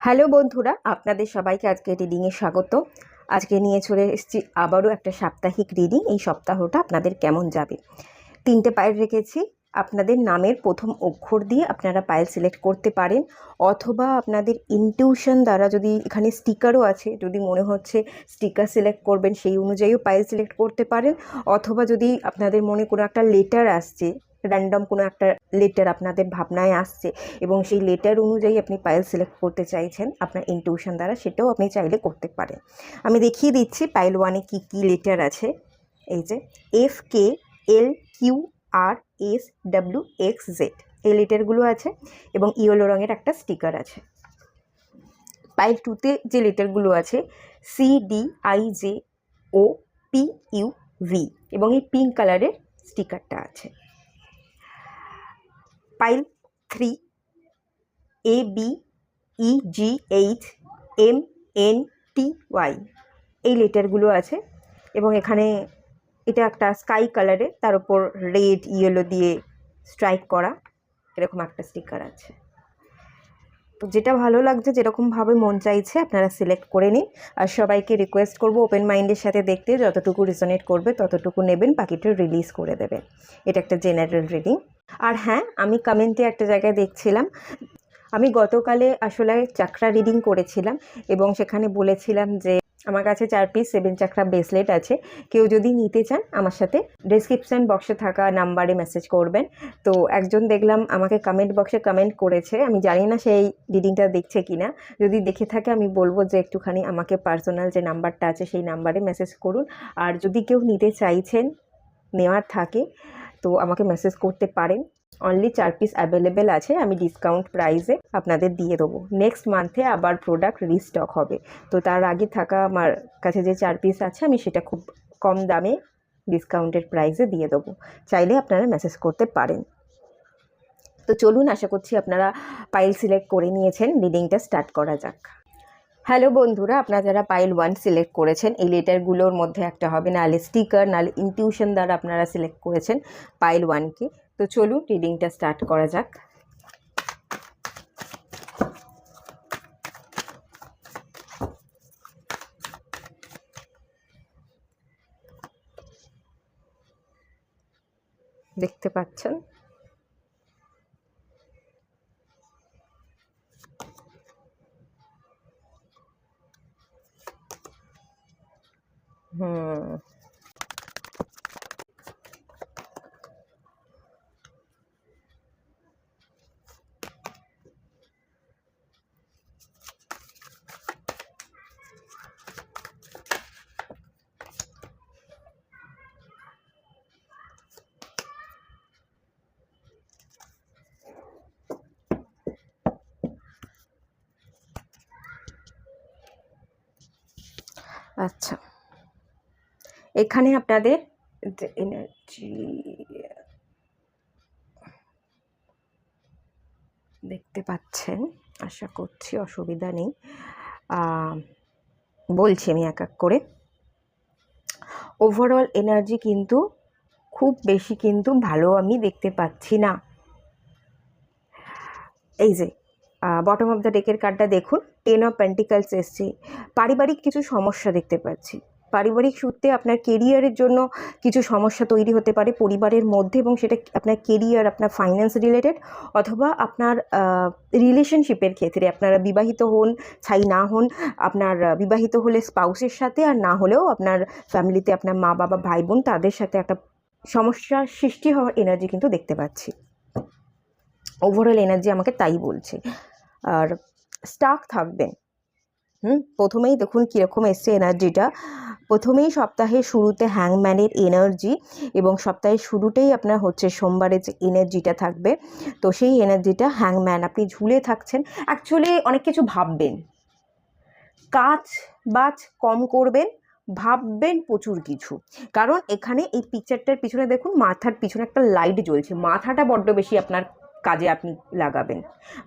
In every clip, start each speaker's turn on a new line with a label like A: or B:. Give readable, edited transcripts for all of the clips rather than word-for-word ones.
A: Hello বন্ধুরা, আপনাদের সবাইকে আজকে রিডিংয়ে স্বাগত। আজকে নিয়ে চলে এসেছি আবারও একটা সাপ্তাহিক রিডিং। এই সপ্তাহটা আপনাদের কেমন যাবে? 3টে পাইল রেখেছি। আপনাদের নামের প্রথম অক্ষর দিয়ে আপনারা পাইল সিলেক্ট করতে পারেন, অথবা আপনাদের ইনটিউশন দ্বারা, যদি এখানে স্টিকারও আছে, যদি মনে হচ্ছে স্টিকার সিলেক্ট করবেন সেই অনুযায়ীও পাইল সিলেক্ট করতে পারেন, অথবা যদি আপনাদের মনে কোনো একটা লেটার আসছে, র্যান্ডম কোনো একটা লেটার আপনাদের ভাবনায় আসছে এবং সেই লেটার অনুযায়ী আপনি পাইল সিলেক্ট করতে চাইছেন আপনার ইনটিউশন দ্বারা, সেটাও আপনি চাইলে করতে পারেন। আমি দেখিয়ে দিচ্ছি পাইল 1-এ কী কী লেটার আছে। এই যে FKLQRSWXZ এই লেটারগুলো আছে এবং ইয়েলো রঙের একটা স্টিকার আছে। পাইল 2-তে যে লেটারগুলো আছে CDIJOPUV এবং এই পিঙ্ক কালারের স্টিকারটা আছে। পাইল 3 ABEGHMNTY এই লেটারগুলো আছে এবং এখানে এটা একটা স্কাই কালারে, তার উপর রেড ইয়েলো দিয়ে স্ট্রাইক করা এরকম একটা স্টিকার আছে। তো যেটা ভালো লাগছে, যেরকমভাবে মন চাইছে আপনারা সিলেক্ট করে নিন। আর সবাইকে রিকোয়েস্ট করব ওপেন মাইন্ডের সাথে দেখতে, যতটুকু রিজনেট করবে ততটুকু নেবেন, বাকিটা রিলিজ করে দেবেন। এটা একটা জেনারেল রিডিং। আর হ্যাঁ, আমি কমেন্টে একটা জায়গায় দেখছিলাম, আমি গতকালে আসলে চাকরা রিডিং করেছিলাম এবং সেখানে বলেছিলাম যে আমার কাছে 4 পিস 7 চাকরা ব্রেসলেট আছে, কেউ যদি নিতে চান আমার সাথে ডেসক্রিপশান বক্সে থাকা নাম্বারে মেসেজ করবেন। তো একজন দেখলাম আমাকে কমেন্ট বক্সে কমেন্ট করেছে, আমি জানি না সেই রিডিংটা দেখছে কি না। যদি দেখে থাকে আমি বলবো যে একটুখানি আমাকে পার্সোনাল যে নাম্বারটা আছে সেই নাম্বারে মেসেজ করুন। আর যদি কেউ নিতে চাইছেন, নেওয়ার থাকে, তো আমাকে মেসেজ করতে পারেন। অনলি 4 পিস অ্যাভেলেবেল আছে, আমি ডিসকাউন্ট প্রাইসে আপনাদের দিয়ে দেবো। নেক্সট মান্থে আবার প্রোডাক্ট রিস্টক হবে, তো তার আগে থাকা আমার কাছে যে 4 পিস আছে আমি সেটা খুব কম দামে ডিসকাউন্টেড প্রাইসে দিয়ে দেবো, চাইলে আপনারা মেসেজ করতে পারেন। তো চলুন, আশা করছি আপনারা পাইল সিলেক্ট করে নিয়েছেন, রিডিংটা স্টার্ট করা যাক। হ্যালো বন্ধুরা, আপনারা যারা পাইল 1 সিলেক্ট করেছেন, এই লেটারগুলোর মধ্যে একটা হবে, নাহলে স্টিকার, নাহলে ইনটিউশন দ্বারা আপনারা সিলেক্ট করেছেন পাইল 1-কে। তো চলুন রিডিংটা স্টার্ট করা যাক। দেখতে পাচ্ছেন আচ্ছা, এখানে আপনাদের এনার্জি দেখতে পাচ্ছেন, আশা করছি অসুবিধা নেই। বলছি আমি এক এক করে। ওভারঅল এনার্জি কিন্তু খুব বেশি কিন্তু ভালো আমি দেখতে পাচ্ছি না। এই যে বটম অফ দ্য ডেকের কার্ডটা দেখুন, 10 অফ পেন্টিকলস এসছে। পারিবারিক কিছু সমস্যা দেখতে পাচ্ছি। পারিবারিক সূত্রে আপনার কেরিয়ারের জন্য কিছু সমস্যা তৈরি হতে পারে পরিবারের মধ্যে, এবং সেটা আপনার কেরিয়ার, আপনার ফাইন্যান্স রিলেটেড, অথবা আপনার রিলেশনশিপের ক্ষেত্রে, আপনারা বিবাহিত হন ছাই না হন, আপনার বিবাহিত হলে স্পাউসের সাথে, আর না হলেও আপনার ফ্যামিলিতে আপনার মা বাবা ভাই বোন তাদের সাথে একটা সমস্যার সৃষ্টি হওয়ার এনার্জি কিন্তু দেখতে পাচ্ছি। ওভারঅল এনার্জি আমাকে তাই বলছে। আর স্টাক থাকবেন। প্রথমেই দেখুন কীরকম এসছে এনার্জিটা। প্রথমেই সপ্তাহের শুরুতে হ্যাংম্যানের এনার্জি, এবং সপ্তাহের শুরুতেই আপনার হচ্ছে সোমবারের যে এনার্জিটা থাকবে, তো সেই এনার্জিটা হ্যাংম্যান। আপনি ঝুলে থাকছেন, অ্যাকচুয়ালি অনেক কিছু ভাববেন, কাজ বাজ কম করবেন, ভাববেন প্রচুর কিছু। কারণ এখানে এই পিকচারটার পিছনে দেখুন, মাথার পিছনে একটা লাইট জ্বলছে, মাথাটা বড্ড বেশি আপনার কাজে আপনি লাগাবেন।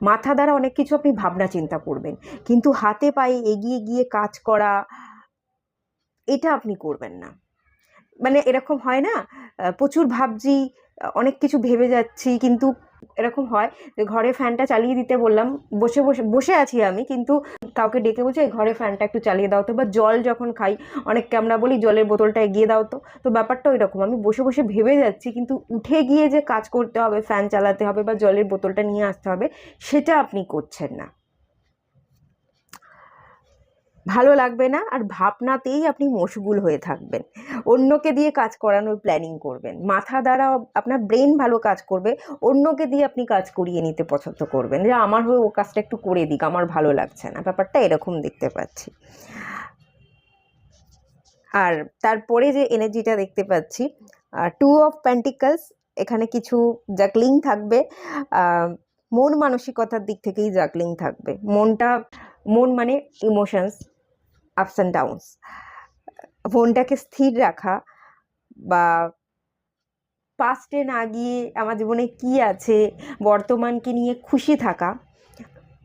A: মাথা দ্বারা অনেক কিছু আপনি ভাবনা চিন্তা করবেন, কিন্তু হাতে পায়ে এগিয়ে গিয়ে কাজ করা, এটা আপনি করবেন না। মানে এরকম হয় না, প্রচুর ভাবছি, অনেক কিছু ভেবে যাচ্ছি, কিন্তু এরকম হয় যে ঘরে ফ্যানটা চালিয়ে দিতে বললাম, বসে বসে বসে আছি আমি, কিন্তু কাউকে ডেকে বলছি এই ঘরে ফ্যানটা একটু চালিয়ে দাও তো, বা জল যখন খাই অনেককে আমরা বলি জলের বোতলটা এগিয়ে দাও তো। তো ব্যাপারটা ওই রকম, আমি বসে বসে ভেবে যাচ্ছি, কিন্তু উঠে গিয়ে যে কাজ করতে হবে, ফ্যান চালাতে হবে বা জলের বোতলটা নিয়ে আসতে হবে, সেটা আপনি করছেন না। ভালো লাগবে না, আর ভাবনাতেই আপনি মশগুল হয়ে থাকবেন, অন্যকে দিয়ে কাজ করানোর প্ল্যানিং করবেন, মাথা দ্বারা আপনার ব্রেন ভালো কাজ করবে, অন্যকে দিয়ে আপনি কাজ করিয়ে নিতে পছন্দ করবেন, যে আমার হয়ে ও কাজটা একটু করে দিক, আমার ভালো লাগছে না, ব্যাপারটা এরকম দেখতে পাচ্ছি। আর তারপরে যে এনার্জিটা দেখতে পাচ্ছি, 2 অফ পেন্টিকলস, এখানে কিছু জাগলিং থাকবে, মন মানসিকতার দিক থেকেই জাগলিং থাকবে। মন মানে ইমোশনস, আপস অ্যান্ড ডাউনস, মনটাকে স্থির রাখা, বা পাস্টে না গিয়ে আমার জীবনে কি আছে বর্তমানকে নিয়ে খুশি থাকা,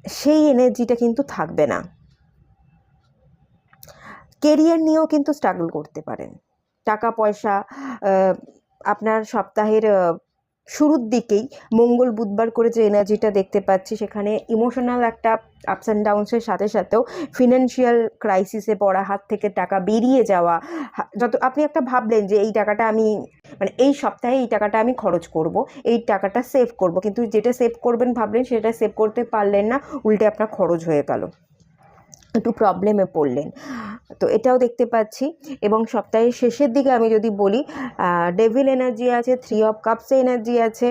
A: সেই এনার্জিটা কিন্তু থাকবে না। কেরিয়ার নিয়েও কিন্তু স্ট্রাগল করতে পারেন, টাকা পয়সা, আপনার সপ্তাহের শুরুর দিকেই মঙ্গল বুধবার করে যে এনার্জিটা দেখতে পাচ্ছি, সেখানে ইমোশনাল একটা আপস অ্যান্ড ডাউনসের সাথে সাথেও ফিনান্সিয়াল ক্রাইসিসে পড়া, হাত থেকে টাকা বেরিয়ে যাওয়া, যত আপনি একটা ভাবলেন যে এই টাকাটা আমি মানে এই সপ্তাহে এই টাকাটা আমি খরচ করব, এই টাকাটা সেভ করব, কিন্তু যেটা সেভ করবেন ভাবলেন সেটা সেভ করতে পারলেন না, উল্টে আপনার খরচ হয়ে গেল, একটু প্রবলেমে পড়লেন। তো এটাও দেখতে পাচ্ছি। এবং সপ্তাহের শেষের দিকে আমি যদি বলি, ডেভিল এনার্জি আছে, 3 অফ কাপসে এনার্জি আছে,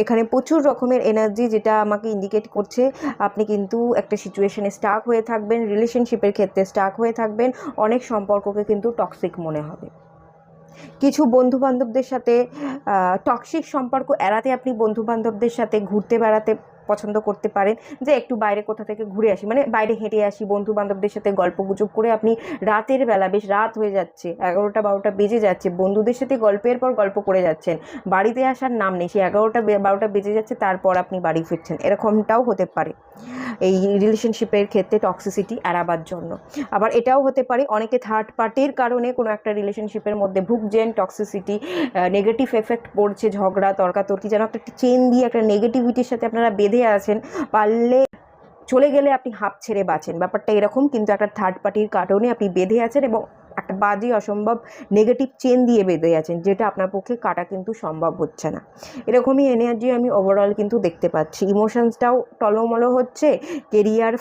A: এখানে প্রচুর রকমের এনার্জি, যেটা আমাকে ইন্ডিকেট করছে আপনি কিন্তু একটা সিচুয়েশনে স্টাক হয়ে থাকবেন, রিলেশনশিপের ক্ষেত্রে স্টাক হয়ে থাকবেন, অনেক সম্পর্ককে কিন্তু টক্সিক মনে হবে। কিছু বন্ধুবান্ধবদের সাথে টক্সিক সম্পর্ক এড়াতে আপনি বন্ধুবান্ধবদের সাথে ঘুরতে বেড়াতে পছন্দ করতে পারেন, যে একটু বাইরে কোথা থেকে ঘুরে আসি, মানে বাইরে হেঁটে আসি, বন্ধু বান্ধবদের সাথে গল্প গুজব করে আপনি রাতের বেলা, বেশ রাত হয়ে যাচ্ছে, 11টা 12টা বেজে যাচ্ছে, বন্ধুদের সাথে গল্পের পর গল্প করে যাচ্ছেন, বাড়িতে আসার নাম নেই, সে 11টা 12টা বেজে যাচ্ছে, তারপর আপনি বাড়ি ফিরছেন, এরকমটাও হতে পারে এই রিলেশনশিপের ক্ষেত্রে টক্সিসিটি এড়াবার জন্য। আবার এটাও হতে পারে অনেকে থার্ড পার্টির কারণে কোনো একটা রিলেশনশিপের মধ্যে ভুগছেন, টক্সিসিটি, নেগেটিভ এফেক্ট পড়ছে, ঝগড়া তর্কাতর্কি, যেন একটা চেন দিয়ে একটা নেগেটিভিটির সাথে আপনারা বেঁধে আছেন, পারলে চলে গেলে আপনি হাঁপ ছেড়ে বাঁচেন, ব্যাপারটা এরকম, কিন্তু একটা থার্ড পার্টির কারণে আপনি বেঁধে আছেন এবং একটা বাজে অসম্ভব নেগেটিভ চেন দিয়ে বেঁধে আছেন, যেটা আপনার পক্ষে কাটা কিন্তু সম্ভব হচ্ছে না। এরকমই এনার্জি আমি ওভারঅল কিন্তু দেখতে পাচ্ছি। ইমোশনসটাও টলমলো হচ্ছে, কেরিয়ার,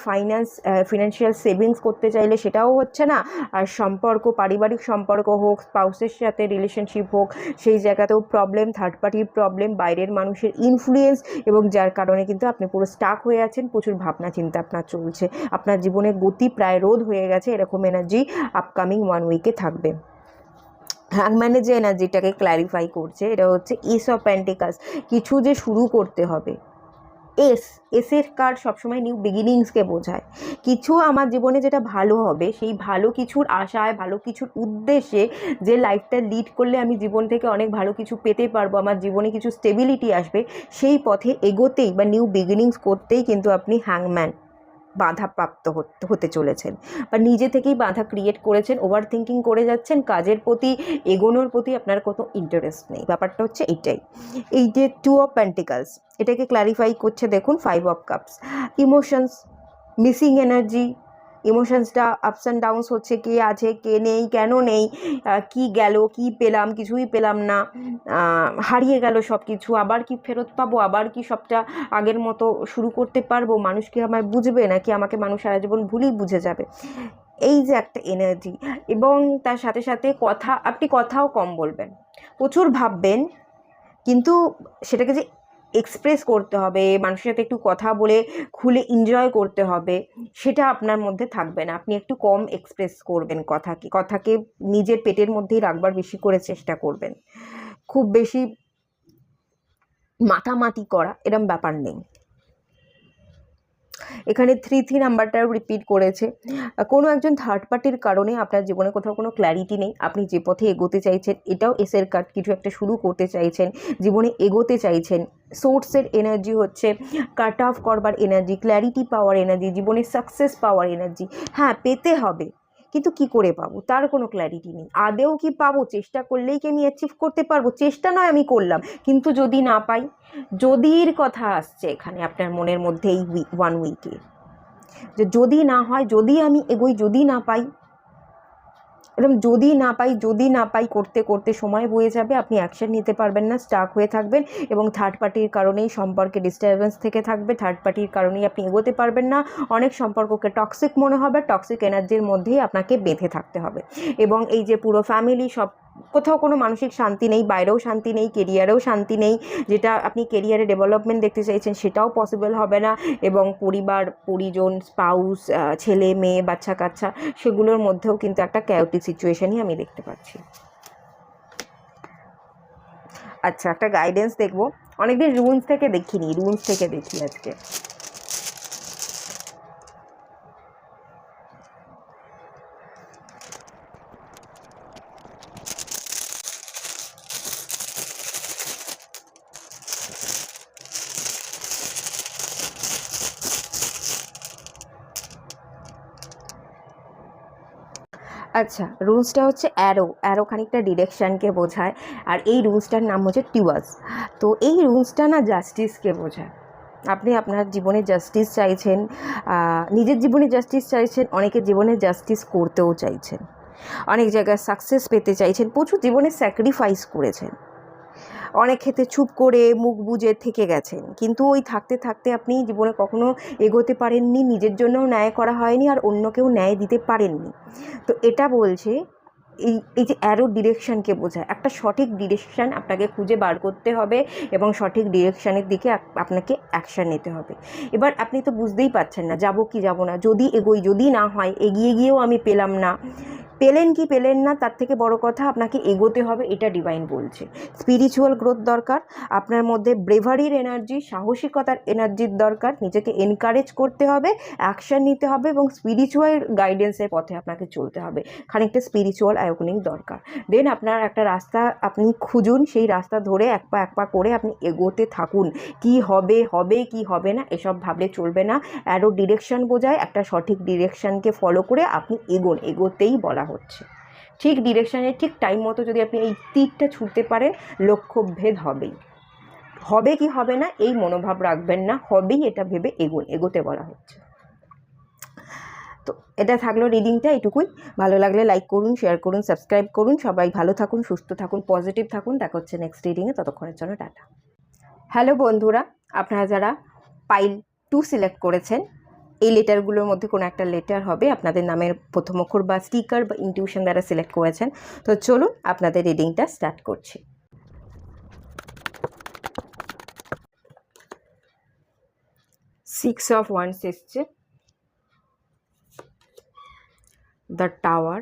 A: ফিনান্সিয়াল সেভিংস করতে চাইলে সেটাও হচ্ছে না, আর সম্পর্ক, পারিবারিক সম্পর্ক হোক, স্পাউসের সাথে রিলেশনশিপ হোক, সেই জায়গাতেও প্রবলেম, থার্ড পার্টির প্রবলেম, বাইরের মানুষের ইনফ্লুয়েন্স, এবং যার কারণে কিন্তু আপনি পুরো স্টাক হয়ে আছেন, প্রচুর ভাবনা চিন্তা আপনার চলছে, আপনার জীবনে গতি প্রায় রোধ হয়ে গেছে, এরকম এনার্জি আপকামিং 1 উইকে থাকবে। হ্যাংম্যানের যে এনার্জিটাকে ক্ল্যারিফাই করছে, এটা হচ্ছে এস অফ পেন্টিকলস, কিছু যে শুরু করতে হবে। এসের কার্ড সবসময় নিউ বিগিনিংসকে বোঝায়, কিছু আমার জীবনে যেটা ভালো হবে, সেই ভালো কিছুর আশায়, ভালো কিছুর উদ্দেশ্যে, যে লাইফটা লিড করলে আমি জীবন থেকে অনেক ভালো কিছু পেতে পারবো, আমার জীবনে কিছু স্টেবিলিটি আসবে, সেই পথে এগোতেই বা নিউ বিগিনিংস করতেই কিন্তু আপনি হ্যাংম্যান বাধাপ্রাপ্ত হতে চলেছেন, বা নিজে থেকেই বাধা ক্রিয়েট করেছেন, ওভার থিঙ্কিং করে যাচ্ছেন, কাজের প্রতি, এগোনোর প্রতি আপনার কোনো ইন্টারেস্ট নেই, ব্যাপারটা হচ্ছে এইটাই। এই যে 2 অফ পেন্টিকলস, এটাকে ক্ল্যারিফাই করছে দেখুন 5 of cups, emotions, missing energy, ইমোশনসটা আপস অ্যান্ড ডাউনস হচ্ছে, কে আছে কে নেই, কেন নেই, কি গেল, কি পেলাম, কিছুই পেলাম না, হারিয়ে গেল সব কিছু, আবার কি ফেরত পাবো, আবার কি সবটা আগের মতো শুরু করতে পারবো, মানুষ কি আমায় বুঝবে, নাকি আমাকে মানুষ সারা জীবন ভুলেই বুঝে যাবে, এই যে একটা এনার্জি। এবং তার সাথে সাথে আপনি কথাও কম বলবেন, প্রচুর ভাববেন, কিন্তু সেটাকে যে এক্সপ্রেস করতে হবে, মানুষের সাথে একটু কথা বলে খুলে এনজয় করতে হবে, সেটা আপনার মধ্যে থাকবে না, আপনি একটু কম এক্সপ্রেস করবেন, কথাকে নিজের পেটের মধ্যেই রাখবার বেশি করে চেষ্টা করবেন, খুব বেশি মাতামাতি করা এরম ব্যাপার নেই। এখানে 3 নাম্বারটাও রিপিট করেছে, কোনো একজন থার্ড পার্টির কারণে আপনার জীবনে কোথাও কোনো ক্ল্যারিটি নেই, আপনি যে পথে এগোতে চাইছেন, এটাও এসের কার্ড, কিছু একটা শুরু করতে চাইছেন, জীবনে এগোতে চাইছেন, সোর্সের এনার্জি হচ্ছে কাট অফ করবার এনার্জি, ক্ল্যারিটি পাওয়ার এনার্জি, জীবনে সাকসেস পাওয়ার এনার্জি, হ্যাঁ পেতে হবে, কিন্তু কি করে পাবো তার কোনো ক্ল্যারিটি নেই। আদেও কি পাবো, চেষ্টা করলেই কি আমি অ্যাচিভ করতে পারবো? চেষ্টা নয় আমি করলাম, কিন্তু যদি না পাই, যদির কথা আসছে এখানে আপনার মনের মধ্যে এই 1 উইকে, যে যদি না হয়, যদি আমি এগোই, যদি না পাই, এরকম যদি না পাই করতে করতে সময় বয়ে যাবে, আপনি অ্যাকশন নিতে পারবেন না, স্টাক হয়ে থাকবেন এবং থার্ড পার্টির কারণেই সম্পর্কে ডিস্টারবেন্স থেকে থাকবে, থার্ড পার্টির কারণেই আপনি এগোতে পারবেন না, অনেক সম্পর্ককে টক্সিক মনে হবে, টক্সিক এনার্জির মধ্যেই আপনাকে বেঁধে থাকতে হবে। এবং এই যে পুরো ফ্যামিলি সব, কোথাও কোনো মানসিক শান্তি নেই, বাইরেও শান্তি নেই, কেরিয়ারেও শান্তি নেই, যেটা আপনি কেরিয়ারে ডেভেলপমেন্ট দেখতে চাইছেন সেটাও পসিবল হবে না, এবং পরিবার পরিজন স্পাউস, ছেলে মেয়ে বাচ্চা কাচ্চা, সেগুলোর মধ্যেও কিন্তু একটা ক্যাওটিক সিচুয়েশনই আমি দেখতে পাচ্ছি। আচ্ছা, একটা গাইডেন্স দেখবো, অনেকদিন রুলস থেকে দেখিনি, রুলস থেকে দেখি আজকে। আচ্ছা, রুলসটা হচ্ছে অ্যারো খানিকটা ডিরেকশানকে বোঝায়, আর এই রুলসটার নাম হচ্ছে টিওয়ার্স। তো এই রুলসটা না জাস্টিসকে বোঝায়। আপনি আপনার জীবনে জাস্টিস চাইছেন, নিজের জীবনে জাস্টিস চাইছেন, অনেকের জীবনে জাস্টিস করতেও চাইছেন, অনেক জায়গায় সাকসেস পেতে চাইছেন, প্রচুর জীবনে স্যাক্রিফাইস করেছেন, অনেক ক্ষেত্রে চুপ করে মুখ বুজে থেকে গেছেন, কিন্তু ওই থাকতে থাকতে আপনি জীবনে কখনো এগোতে পারেননি, নিজের জন্যও ন্যায় করা হয়নি, আর অন্যকেও ন্যায় দিতে পারেননি। তো এটা বলছে এই যে অ্যারো ডিরেকশানকে বোঝায়, একটা সঠিক ডিরেকশান আপনাকে খুঁজে বার করতে হবে এবং সঠিক ডিরেকশানের দিকে আপনাকে অ্যাকশান নিতে হবে। এবার আপনি তো বুঝতেই পারছেন না যাব কি যাব না, যদি এগোই, যদি না হয়, এগিয়ে গিয়েও আমি পেলাম না, পেলেন কি পেলেন না তার থেকে বড় কথা আপনাকে এগোতে হবে, এটা ডিভাইন বলছে। স্পিরিচুয়াল গ্রোথ দরকার, আপনার মধ্যে ব্রেভারির এনার্জি, সাহসিকতার এনার্জির দরকার, নিজেকে এনকারেজ করতে হবে, অ্যাকশান নিতে হবে এবং স্পিরিচুয়াল গাইডেন্সের পথে আপনাকে চলতে হবে, খানিকটা স্পিরিচুয়াল আয়োকনিং দরকার। দেন আপনার একটা রাস্তা আপনি খুঁজুন, সেই রাস্তা ধরে এক পা করে আপনি এগোতে থাকুন। কি হবে হবে, কি হবে না এসব ভাবলে চলবে না। অ্যারো ডিরেকশন বোঝায় একটা সঠিক ডিরেকশনকে ফলো করে আপনি এগোতেই বলা হচ্ছে। ঠিক ডিরেকশানে ঠিক টাইম মতো যদি আপনি এই তীরটা ছুটতে পারেন, লক্ষ্যভেদ হবেই। হবে কি হবে না এই মনোভাব রাখবেন না, হবেই এটা ভেবে এগোতে বলা হচ্ছে। তো এটা থাকলো রিডিংটা, এটুকুই। ভালো লাগলে লাইক করুন, শেয়ার করুন, সাবস্ক্রাইব করুন। সবাই ভালো থাকুন, সুস্থ থাকুন, পজিটিভ থাকুন। দেখা হচ্ছে নেক্সট রিডিংয়ে, ততক্ষণের জন্য টাটা। হ্যালো বন্ধুরা, আপনারা যারা পাইল 2 সিলেক্ট করেছেন, এই লেটারগুলোর মধ্যে কোনো একটা লেটার হবে আপনাদের নামের প্রথম অক্ষর বা স্টিকার বা ইনটিউশন দ্বারা সিলেক্ট করেছেন। তো চলুন আপনাদের রিডিংটা স্টার্ট করছি। 6 অফ ওয়ান্ডস এসছে, the tower,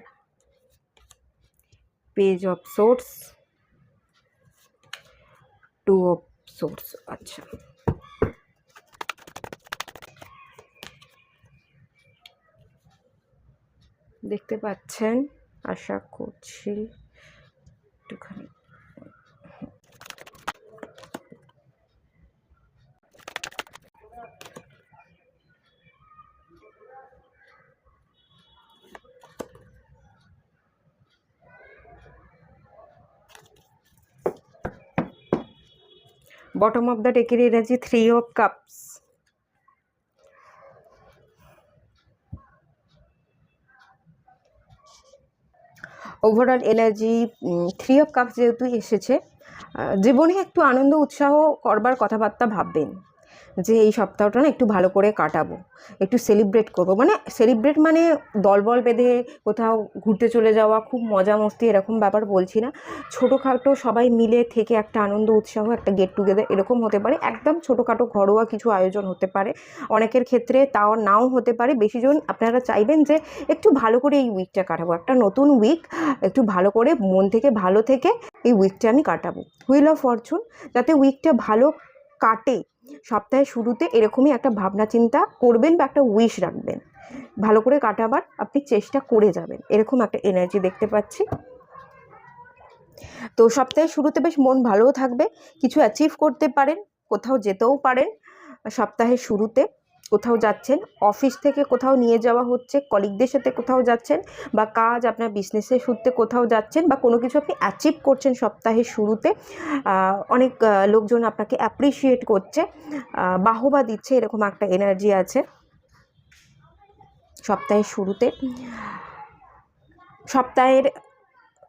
A: page of swords, 2 of swords. আচ্ছা, দেখতে পাচ্ছেন আশা করছি একটুখানি। বটম অফ দ্য ডেকের energy 3 of cups, overall energy 3 of cups যেহেতু এসেছে, জীবনে একটু আনন্দ উৎসাহ করবার কথাবার্তা ভাববেন, যে এই সপ্তাহটা না একটু ভালো করে কাটাবো, একটু সেলিব্রেট করবো, মানে সেলিব্রেট মানে দলবল বেঁধে কোথাও ঘুরতে চলে যাওয়া, খুব মজা মস্তি এরকম ব্যাপার বলছি না, ছোটোখাটো সবাই মিলে থেকে একটা আনন্দ উৎসাহ, একটা গেট টুগেদার এরকম হতে পারে, একদম ছোটোখাটো ঘরোয়া কিছু আয়োজন হতে পারে, অনেকের ক্ষেত্রে তাও নাও হতে পারে, বেশিজন আপনারা চাইবেন যে একটু ভালো করে এই উইকটা কাটাবো, একটা নতুন উইক, একটু ভালো করে মন থেকে ভালো থেকে এই উইকটা আমি কাটাবো। হুইল অফ ফরচুন, যাতে উইকটা ভালো কাটে, সপ্তাহের শুরুতে এরকমই একটা ভাবনা চিন্তা করবেন বা একটা উইশ রাখবেন, ভালো করে কাটাবার আপনি চেষ্টা করে যাবেন, এরকম একটা এনার্জি দেখতে পাচ্ছি। তো সপ্তাহের শুরুতে বেশ মন ভালোও থাকবে, কিছু অ্যাচিভ করতে পারেন, কোথাও যেতেও পারেন সপ্তাহের শুরুতে। কোথাও যাচ্ছেন, অফিস থেকে কোথাও নিয়ে যাওয়া হচ্ছে, কলিগদের সাথে কোথাও যাচ্ছেন, বা কাজ আপনার বিজনেসের সূত্রে কোথাও যাচ্ছেন, বা কোনো কিছু আপনি অ্যাচিভ করছেন সপ্তাহের শুরুতে। অনেক লোকজন আপনাকে অ্যাপ্রিসিয়েট করছে, বাহবা দিচ্ছে, এরকম একটা এনার্জি আছে সপ্তাহের শুরুতে। সপ্তাহের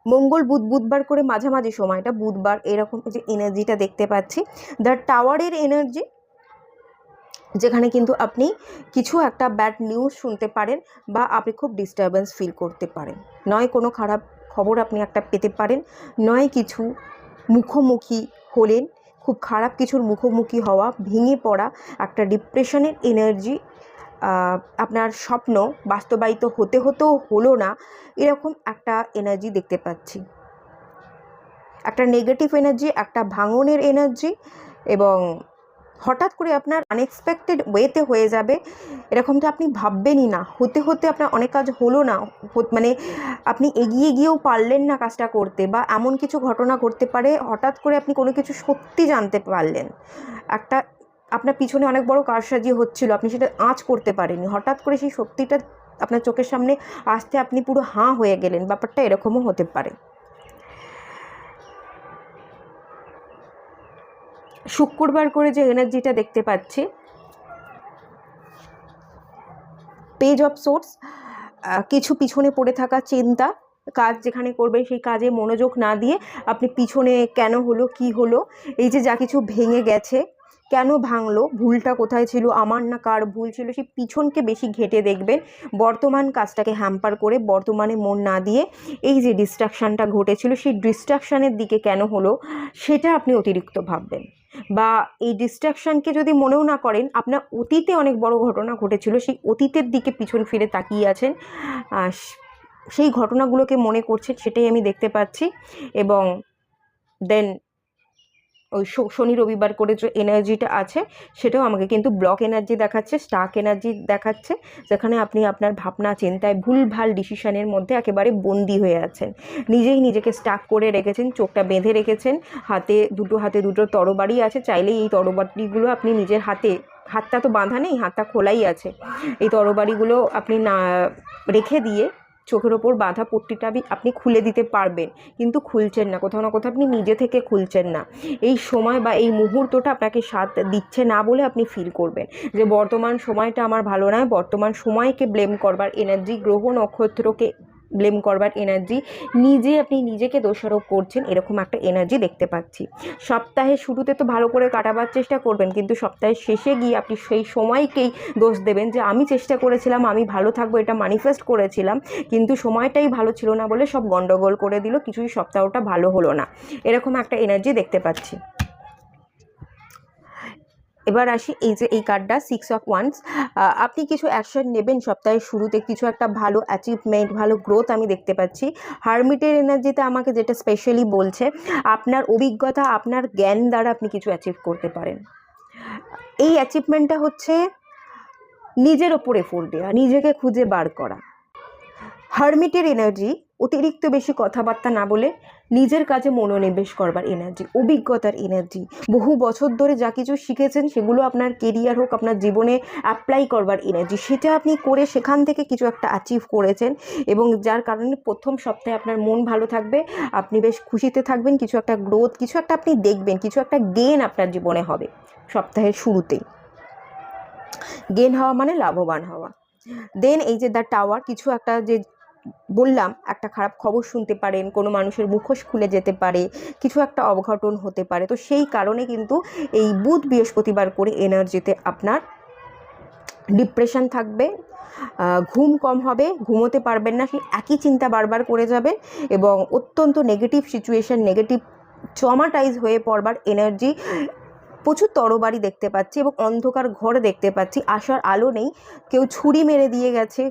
A: মঙ্গল বুধবার করে মাঝামাঝি সময়টা, বুধবার, এরকম যে এনার্জিটা দেখতে পাচ্ছি। দ্য টাওয়ারের এনার্জি, যেখানে কিন্তু আপনি কিছু একটা ব্যাড নিউজ শুনতে পারেন, বা আপনি খুব ডিস্টারবেন্স ফিল করতে পারেন। নয় কোনো খারাপ খবর আপনি একটা পেতে পারেন, নয় কিছু মুখোমুখি হলেন, খুব খারাপ কিছুর মুখোমুখি হওয়া, ভেঙে পড়া, একটা ডিপ্রেশনের এনার্জি, আপনার স্বপ্ন বাস্তবায়িত হতেও হলো না, এরকম একটা এনার্জি দেখতে পাচ্ছি। একটা নেগেটিভ এনার্জি, একটা ভাঙনের এনার্জি, এবং হঠাৎ করে আপনার আনএক্সপেক্টেড ওয়েতে হয়ে যাবে, এরকমটা আপনি ভাববেনই না। হতে আপনার অনেক কাজ হলো না, মানে আপনি এগিয়ে গিয়েও পারলেন না কাজটা করতে, বা এমন কিছু ঘটনা ঘটতে পারে হঠাৎ করে আপনি কোনো কিছু সত্যি জানতে পারলেন, একটা আপনার পিছনে অনেক বড় কারসাজি হচ্ছিল, আপনি সেটা আঁচ করতে পারেননি, হঠাৎ করে সেই সত্যিটা আপনার চোখের সামনে আসতে আপনি পুরো হাঁ হয়ে গেলেন, ব্যাপারটা এরকমও হতে পারে। শুক্রবার করে যে এনার্জিটা দেখতে পাচ্ছি, পেজ অফ সোর্স, কিছু পিছনে পড়ে থাকা চিন্তা, কাজ যেখানে করবেন সেই কাজে মনোযোগ না দিয়ে আপনি পিছনে কেন হলো, কি হলো, এই যে যা কিছু ভেঙে গেছে, কেন ভাঙলো, ভুলটা কোথায় ছিল, আমার না কার ভুল ছিল, সেই পিছনকে বেশি ঘেঁটে দেখবেন। বর্তমান কাজটাকে হ্যাম্পার করে বর্তমানে মন না দিয়ে এই যে ডিস্ট্রাকশানটা ঘটেছিল, সেই ডিস্ট্রাকশানের দিকে কেন হলো সেটা আপনি অতিরিক্ত ভাববেন। বা এই ডিস্ট্রাকশানকে যদি মনেও না করেন, আপনার অতীতে অনেক বড় ঘটনা ঘটেছিল, সেই অতীতের দিকে পিছন ফিরে তাকিয়ে আছেন, সেই ঘটনাগুলোকে মনে করছেন, সেটাই আমি দেখতে পাচ্ছি। এবং দেন ওই শনি রবিবার করে যে এনার্জিটা আছে, সেটাও আমাকে কিন্তু ব্লক এনার্জি দেখাচ্ছে, স্টাক এনার্জি দেখাচ্ছে, যেখানে আপনি আপনার ভাবনা চিন্তায় ভুলভাল ডিসিশনের মধ্যে একেবারে বন্দি হয়ে আছেন, নিজেই নিজেকে স্টাক করে রেখেছেন, চোখটা বেঁধে রেখেছেন, হাতে দুটো তরবারি আছে, চাইলেই এই তরবারিগুলো আপনি নিজের হাতটা তো বাঁধা নেই, হাতটা খোলাই আছে, এই তরবারিগুলো আপনি না রেখে দিয়ে চোখের ওপর বাঁধা পট্টিটা আপনি খুলে দিতে পারবেন, কিন্তু খুলছেন না, কোথাও না কোথাও আপনি নিজে থেকে খুলছেন না। এই সময় বা এই মুহূর্তটা আপনাকে সাথ দিচ্ছে না বলে আপনি ফিল করবেন যে বর্তমান সময়টা আমার ভালো নয়, বর্তমান সময়কে ব্লেম করবার এনার্জি, গ্রহ নক্ষত্রকে ব্লেম করবার এনার্জি, আপনি নিজেকে দোষারোপ করছেন, এরকম একটা এনার্জি দেখতে পাচ্ছি। সপ্তাহের শুরুতে তো ভালো করে কাটাবার চেষ্টা করবেন, কিন্তু সপ্তাহের শেষে গিয়ে আপনি সেই সময়কেই দোষ দেবেন যে আমি চেষ্টা করেছিলাম, আমি ভালো থাকবো, এটা ম্যানিফেস্ট করেছিলাম, কিন্তু সময়টাই ভালো ছিল না বলে সব গন্ডগোল করে দিল, কিছুই সপ্তাহটা ভালো হলো না, এরকম একটা এনার্জি দেখতে পাচ্ছি। এবার আসি এই কার্ডটা 6 অফ ওয়ান্স। আপনি কিছু অ্যাকশন নেবেন সপ্তাহের শুরুতে, কিছু একটা ভালো অ্যাচিভমেন্ট, ভালো গ্রোথ আমি দেখতে পাচ্ছি। হারমিটের এনার্জিতে আমাকে যেটা স্পেশালি বলছে, আপনার অভিজ্ঞতা, আপনার জ্ঞান দ্বারা আপনি কিছু অ্যাচিভ করতে পারেন। এই অ্যাচিভমেন্টটা হচ্ছে নিজের ওপর এফোর্ট দেওয়া, নিজেকে খুঁজে বার করা। হারমিটের এনার্জি অতিরিক্ত বেশি কথাবার্তা না বলে নিজের কাজে মনোনিবেশ করবার এনার্জি, অভিজ্ঞতার এনার্জি, বহু বছর ধরে যা কিছু শিখেছেন সেগুলো আপনার কেরিয়ার হোক, আপনার জীবনে অ্যাপ্লাই করবার এনার্জি, সেটা আপনি করে সেখান থেকে কিছু একটা অ্যাচিভ করেছেন, এবং যার কারণে প্রথম সপ্তাহে আপনার মন ভালো থাকবে, আপনি বেশ খুশিতে থাকবেন, কিছু একটা গ্রোথ, কিছু একটা আপনি দেখবেন, কিছু একটা গেন আপনার জীবনে হবে সপ্তাহের শুরুতেই। গেন হওয়া মানে লাভবান হওয়া। দেন এই যে দ্য টাওয়ার, কিছু একটা যে বললাম, একটা খারাপ খবর শুনতে পারেন, কোনো মানুষের মুখোশ খুলে যেতে পারে, কিছু একটা অঘটন হতে পারে, তো সেই কারণে কিন্তু এই বুধ বৃহস্পতিবার করে এনার্জিতে আপনার ডিপ্রেশন থাকবে, ঘুম কম হবে, ঘুমোতে পারবেন না, সেই একই চিন্তা বারবার করে যাবেন, এবং অত্যন্ত নেগেটিভ সিচুয়েশন, নেগেটিভ ট্রমাটাইজ হয়ে পড়বার এনার্জি, প্রচুর তরবারি দেখতে পাচ্ছি, এবং অন্ধকার ঘর দেখতে পাচ্ছি, আশার আলো নেই, কেউ ছুরি মেরে দিয়ে গেছে,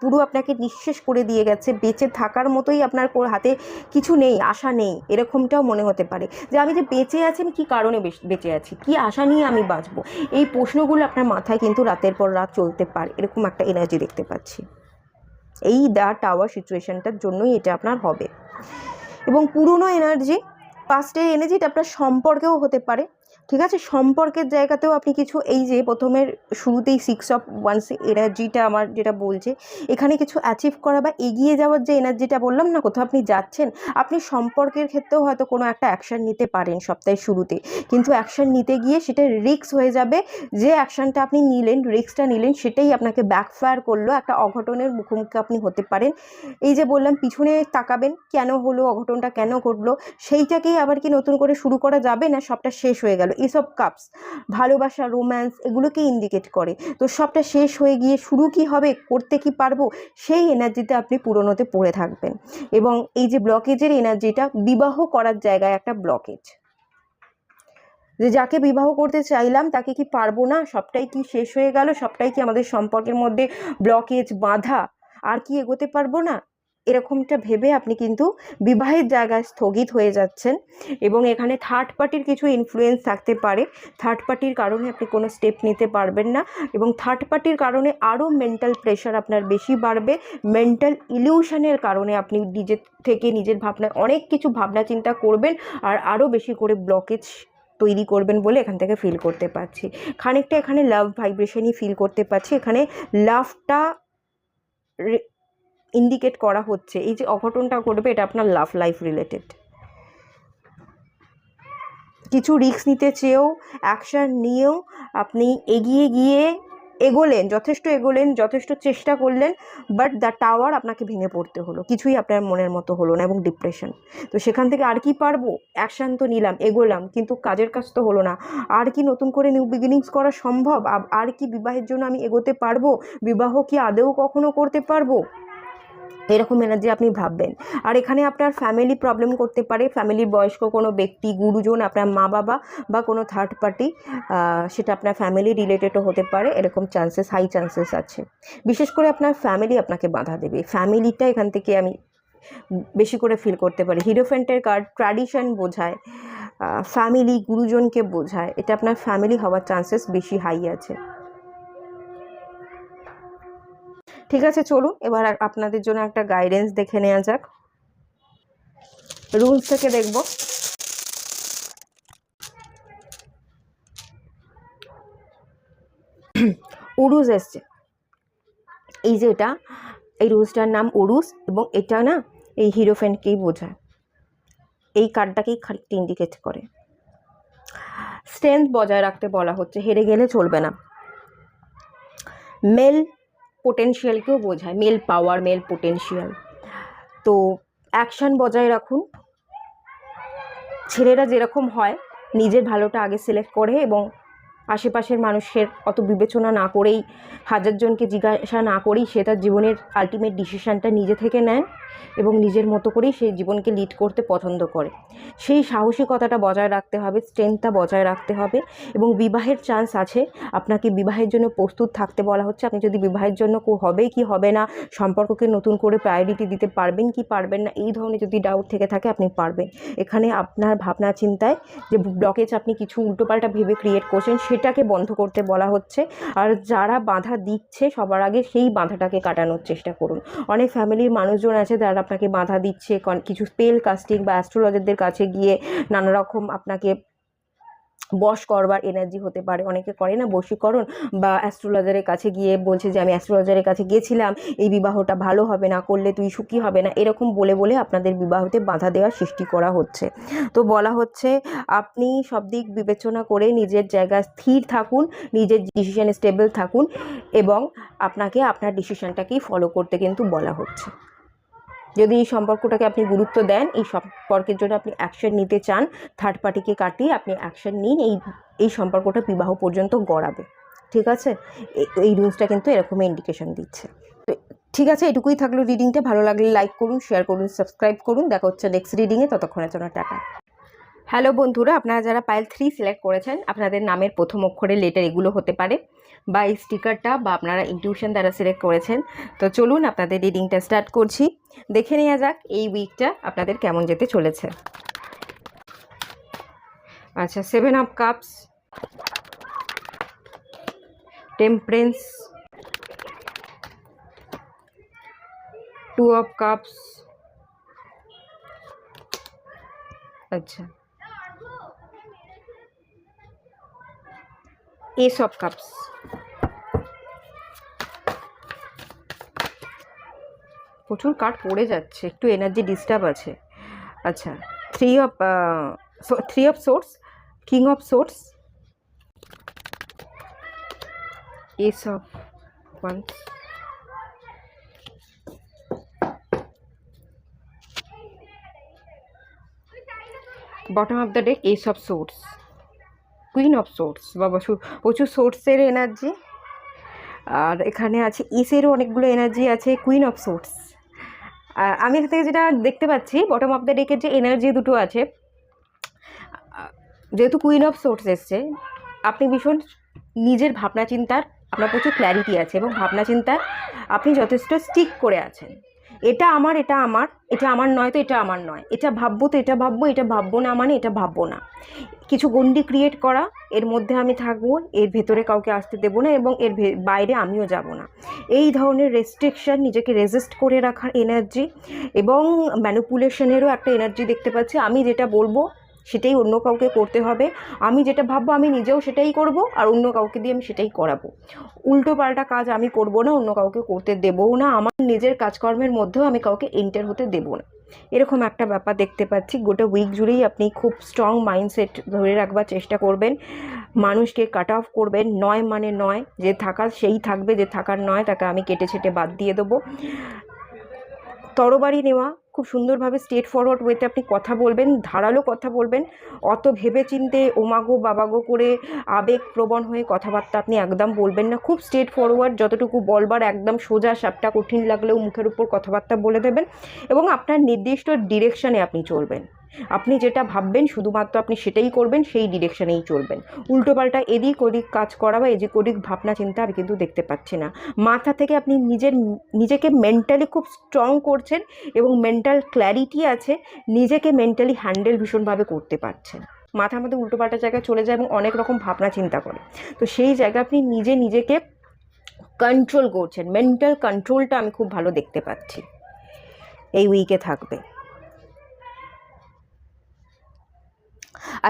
A: পুরো আপনাকে নিঃশেষ করে দিয়ে গেছে, বেঁচে থাকার মতোই আপনার হাতে কিছু নেই, আশা নেই, এরকমটাও মনে হতে পারে যে আমি যে বেঁচে আছি, আমি কী কারণে বেঁচে আছি, কী আশা নিয়ে আমি বাঁচবো, এই প্রশ্নগুলো আপনার মাথায় কিন্তু রাতের পর রাত চলতে পারে, এরকম একটা এনার্জি দেখতে পাচ্ছি। এই দ্য টাওয়ার সিচুয়েশনটার জন্যই এটা আপনার হবে। এবং পুরনো এনার্জি, পাস্টের এনার্জিটা আপনার সম্পর্কেও হতে পারে, ঠিক আছে, সম্পর্কের জায়গাতেও আপনি কিছু এই যে প্রথমের শুরুতেই 6 অফ ওয়ান্স এনার্জিটা আমার যেটা বলছে, এখানে কিছু অ্যাচিভ করা বা এগিয়ে যাওয়ার যে এনার্জিটা বললাম না, কোথাও আপনি যাচ্ছেন, আপনি সম্পর্কের ক্ষেত্রেও হয়তো কোনো একটা অ্যাকশান নিতে পারেন সপ্তাহের শুরুতে, কিন্তু অ্যাকশান নিতে গিয়ে সেটা রিস্ক হয়ে যাবে। যে অ্যাকশানটা আপনি নিলেন, রিস্কটা নিলেন, সেটাই আপনাকে ব্যাকফায়ার করলো, একটা অঘটনের মুখোমুখি আপনি হতে পারেন। এই যে বললাম পিছনে তাকাবেন, কেন হলো, অঘটনটা কেন ঘটলো, সেইটাকেই আবার কি নতুন করে শুরু করা যাবে, না সবটা শেষ হয়ে গেল। এইসব কাপস ভালোবাসা, রোম্যান্স, এগুলোকে ইন্ডিকেট করে। তো সবটা শেষ হয়ে গিয়ে শুরু কি হবে, করতে কি পারবো, সেই এনার্জিতে আপনি পুরনোতে পড়ে থাকবেন। এবং এই যে ব্লকেজের এনার্জিটা, বিবাহ করার জায়গায় একটা ব্লকেজ, যে যাকে বিবাহ করতে চাইলাম তাকে কি পারবো না, সবটাই কি শেষ হয়ে গেল, সবটাই কি আমাদের সম্পর্কের মধ্যে ব্লকেজ, বাধা, আর কি এগোতে পারবো না, এরকমটা ভেবে আপনি কিন্তু বিবাহের জায়গায় স্থগিত হয়ে যাচ্ছেন। এবং এখানে থার্ড পার্টির কিছু ইনফ্লুয়েন্স থাকতে পারে, থার্ড পার্টির কারণে আপনি কোনো স্টেপ নিতে পারবেন না, এবং থার্ড পার্টির কারণে আরও মেন্টাল প্রেশার আপনার বেশি বাড়বে। মেন্টাল ইলিউশনের কারণে আপনি নিজের থেকে, নিজের ভাবনায় অনেক কিছু ভাবনা চিন্তা করবেন, আর আরও বেশি করে ব্লকেজ তৈরি করবেন বলে এখান থেকে ফিল করতে পারছি। খানিকটা এখানে লাভ ভাইব্রেশনই ফিল করতে পারছি, এখানে লাভটা ইন্ডিকেট করা হচ্ছে। এই যে অঘটনটা ঘটবে, এটা আপনার লাভ লাইফ রিলেটেড। কিছু রিস্ক নিতে চেয়েও, অ্যাকশান নিয়েও আপনি এগোলেন, যথেষ্ট চেষ্টা করলেন, বাট দ্য টাওয়ার আপনাকে ভেঙে পড়তে হলো, কিছুই আপনার মনের মতো হলো না, এবং ডিপ্রেশন। তো সেখান থেকে আর কি পারবো, অ্যাকশান তো নিলাম, এগোলাম, কিন্তু কাজের কাজ তো হলো না। আর কি নতুন করে নিউ বিগিনিংস করা সম্ভব? আর কি বিবাহের জন্য আমি এগোতে পারবো? বিবাহ কি আদৌ কখনো করতে পারবো? এরকম এনার্জি আপনি ভাববেন। আর এখানে আপনার ফ্যামিলি প্রবলেম করতে পারে, ফ্যামিলির বয়স্ক কোনো ব্যক্তি, গুরুজন, আপনার মা বাবা, বা কোনো থার্ড পার্টি, সেটা আপনার ফ্যামিলি রিলেটেডও হতে পারে, এরকম হাই চান্সেস আছে। বিশেষ করে আপনার ফ্যামিলি আপনাকে বাধা দেবে, ফ্যামিলিটা এখান থেকে আমি বেশি করে ফিল করতে পারি। হিরোফেন্টের কার্ড ট্র্যাডিশন বোঝায়, ফ্যামিলি, গুরুজনকে বোঝায়, এটা আপনার ফ্যামিলি হওয়ার চান্সেস বেশি হাই আছে। ঠিক আছে, চলুন এবার আপনাদের জন্য একটা গাইডেন্স দেখে নেওয়া যাক। রুলস থেকে দেখব। উরুস এসছে, এই যে এটা, এই রুলসটার নাম উরুস, এবং এটা না এই হিরোফেন্টকেই বোঝায়, এই কার্ডটাকেই খানিকটা ইন্ডিকেট করে। স্ট্রেংথ বজায় রাখতে বলা হচ্ছে, হেরে গেলে চলবে না। মেল পোটেনশিয়ালকেও বোঝায়, মেল পাওয়ার, মেল পোটেনশিয়াল। তো অ্যাকশান বজায় রাখুন। ছেলেরা যেরকম হয়, নিজের ভালোটা আগে সিলেক্ট করে এবং আশেপাশের মানুষের অত বিবেচনা না করেই, হাজারজনকে জিজ্ঞাসা না করেই সে তার জীবনের আলটিমেট ডিসিশানটা নিজে থেকে নেয়, এবং নিজের মতো করেই সেই জীবনকে লিড করতে পছন্দ করে। সেই সাহসিকতাটা বজায় রাখতে হবে, স্ট্রেংথটা বজায় রাখতে হবে। এবং বিবাহের চান্স আছে, আপনাকে বিবাহের জন্য প্রস্তুত থাকতে বলা হচ্ছে। আপনি যদি বিবাহের জন্য হবে কি হবে না, সম্পর্ককে নতুন করে প্রায়োরিটি দিতে পারবেন কি পারবেন না, এই ধরনের যদি ডাউট থেকে থাকে, আপনি পারবেন। এখানে আপনার ভাবনা চিন্তায় যে ব্লকেজ আপনি কিছু উল্টোপাল্টা ভেবে ক্রিয়েট করছেন, সেটাকে বন্ধ করতে বলা হচ্ছে। আর যারা বাধা দিচ্ছে, সবার আগে সেই বাধাটাকে কাটানোর চেষ্টা করুন। অনেক ফ্যামিলির মানুষজন আছে যারা আপনাকে বাধা দিচ্ছে, কিছু স্পেল কাস্টিং বা অ্যাস্ট্রোলজারদের কাছে গিয়ে নানা রকম আপনাকে বশ করবার এনার্জি হতে পারে। অনেকে করে না বশীকরণ, বা অ্যাস্ট্রোলজারের কাছে গিয়ে বলছে যে আমি অ্যাস্ট্রোলজারের কাছে গিয়েছিলাম, এই বিবাহটা ভালো হবে না, করলে তুই সুখী হবে না, এরকম বলে বলে আপনাদের বিবাহতে বাধা দেওয়ার সৃষ্টি করা হচ্ছে। তো বলা হচ্ছে আপনি সব দিক বিবেচনা করে নিজের জায়গায় স্থির থাকুন, নিজের ডিসিশনে স্টেবল থাকুন, এবং আপনাকে আপনার ডিসিশনটাকেই ফলো করতে কিন্তু বলা হচ্ছে। যদি এই সম্পর্কটাকে আপনি গুরুত্ব দেন, এই সম্পর্কের জন্য আপনি অ্যাকশন নিতে চান, থার্ড পার্টিকে কাটিয়ে আপনি অ্যাকশন নিন, এই সম্পর্কটা বিবাহ পর্যন্ত গড়াবে। ঠিক আছে, এই রুলসটা কিন্তু এরকমই ইন্ডিকেশন দিচ্ছে। ঠিক আছে, এটুকুই থাকলো রিডিংটা। ভালো লাগলে লাইক করুন, শেয়ার করুন, সাবস্ক্রাইব করুন। দেখা হচ্ছে নেক্সট রিডিংয়ে, ততক্ষণের জন্য টাটা। হ্যালো বন্ধুরা, আপনারা যারা পাইল 3 সিলেক্ট করেছেন, আপনাদের নামের প্রথম অক্ষরের লেটার এগুলো হতে পারে, বা এই স্টিকারটা, বা আপনারা ইনটিউশন দ্বারা সিলেক্ট করেছেন। তো চলুন আপনাদের রিডিংটা স্টার্ট করছি। দেখে নেওয়া যাক এই উইকটা আপনাদের কেমন যেতে চলেছে। আচ্ছা, 7 of cups, temperance, 2 of cups, আচ্ছা এস অফ কাপস, প্রচুর কার্ড পড়ে যাচ্ছে, একটু এনার্জি ডিস্টার্ব আছে। আচ্ছা, three of swords, king of swords, S of wands, bottom of the deck S of swords, queen of swords, বাবা প্রচুর সোর্সের এনার্জি। আর এখানে আছে এসেরও অনেকগুলো এনার্জি আছে, কুইন অফ সোর্স। আমি এখান থেকে যেটা দেখতে পাচ্ছি, বটম অফ দ্য ডেকের যে এনার্জি দুটো আছে, যেহেতু কুইন অফ সোর্স এসছে, আপনি ভীষণ নিজের ভাবনা চিন্তার, আপনার প্রচুর ক্ল্যারিটি আছে এবং ভাবনা চিন্তার আপনি যথেষ্ট স্টিক করে আছেন। এটা আমার, এটা আমার, এটা আমার নয় তো এটা আমার নয়, এটা ভাববো তো এটা ভাববো, এটা ভাববো না মানে এটা ভাববো না। কিছু গণ্ডি ক্রিয়েট করা, এর মধ্যে আমি থাকবো, এর ভেতরে কাউকে আসতে দেবো না এবং এর বাইরে আমিও যাব না, এই ধরনের রেস্ট্রিকশান, নিজেকে রেজিস্ট করে রাখার এনার্জি এবং ম্যানিপুলেশনেরও একটা এনার্জি দেখতে পাচ্ছি। আমি যেটা বলবো সেটাই অন্য কাউকে করতে হবে, আমি যেটা ভাববো আমি নিজেও সেটাই করব, আর অন্য কাউকে দিয়ে আমি সেটাই করাবো। উল্টো পাল্টা কাজ আমি করব না, অন্য কাউকে করতে দেবও না, আমার নিজের কাজকর্মের মধ্যেও আমি কাউকে এন্টার হতে দেবো না, এরকম একটা ব্যাপার দেখতে পাচ্ছি। গোটা উইক জুড়েই আপনি খুব স্ট্রং মাইন্ডসেট ধরে রাখবার চেষ্টা করবেন, মানুষকে কাট অফ করবেন, নয় মানে নয়, যে থাকার সেই থাকবে, যে থাকার নয় তাকে আমি কেটে ছেটে বাদ দিয়ে দেবো। তরবারি নেওয়া, খুব সুন্দরভাবে স্ট্রেট ফরওয়ার্ড ওয়েতে আপনি কথা বলবেন, ধারালো কথা বলবেন, অত ভেবে চিনতে ওমাগো বাবাগো করে আবেগপ্রবণ হয়ে কথাবার্তা আপনি একদম বলবেন না, খুব স্ট্রেট ফরওয়ার্ড, যতটুকু বলবার একদম সোজা সাপটা, কঠিন লাগলেও মুখের উপর কথাবার্তা বলে দেবেন এবং আপনার নির্দিষ্ট ডিরেকশানে আপনি চলবেন। আপনি যেটা ভাববেন শুধুমাত্র আপনি সেটাই করবেন, সেই ডিরেকশানেই চলবেন। উল্টোপাল্টা এদিক ওদিক কাজ করা বা এদিক ওদিক ভাবনা চিন্তা আমি কিন্তু দেখতে পাচ্ছি না। মাথা থেকে আপনি নিজেকে মেন্টালি খুব স্ট্রং করছেন এবং মেন্টাল ক্ল্যারিটি আছে, নিজেকে মেন্টালি হ্যান্ডেল ভীষণভাবে করতে পারছেন। মাথার মধ্যে উল্টোপাল্টা জায়গায় চলে যায় এবং অনেক রকম ভাবনা চিন্তা করে, তো সেই জায়গায় আপনি নিজেকে কন্ট্রোল করছেন, মেন্টাল কন্ট্রোলটা আমি খুব ভালো দেখতে পাচ্ছি এই উইকে থাকবে।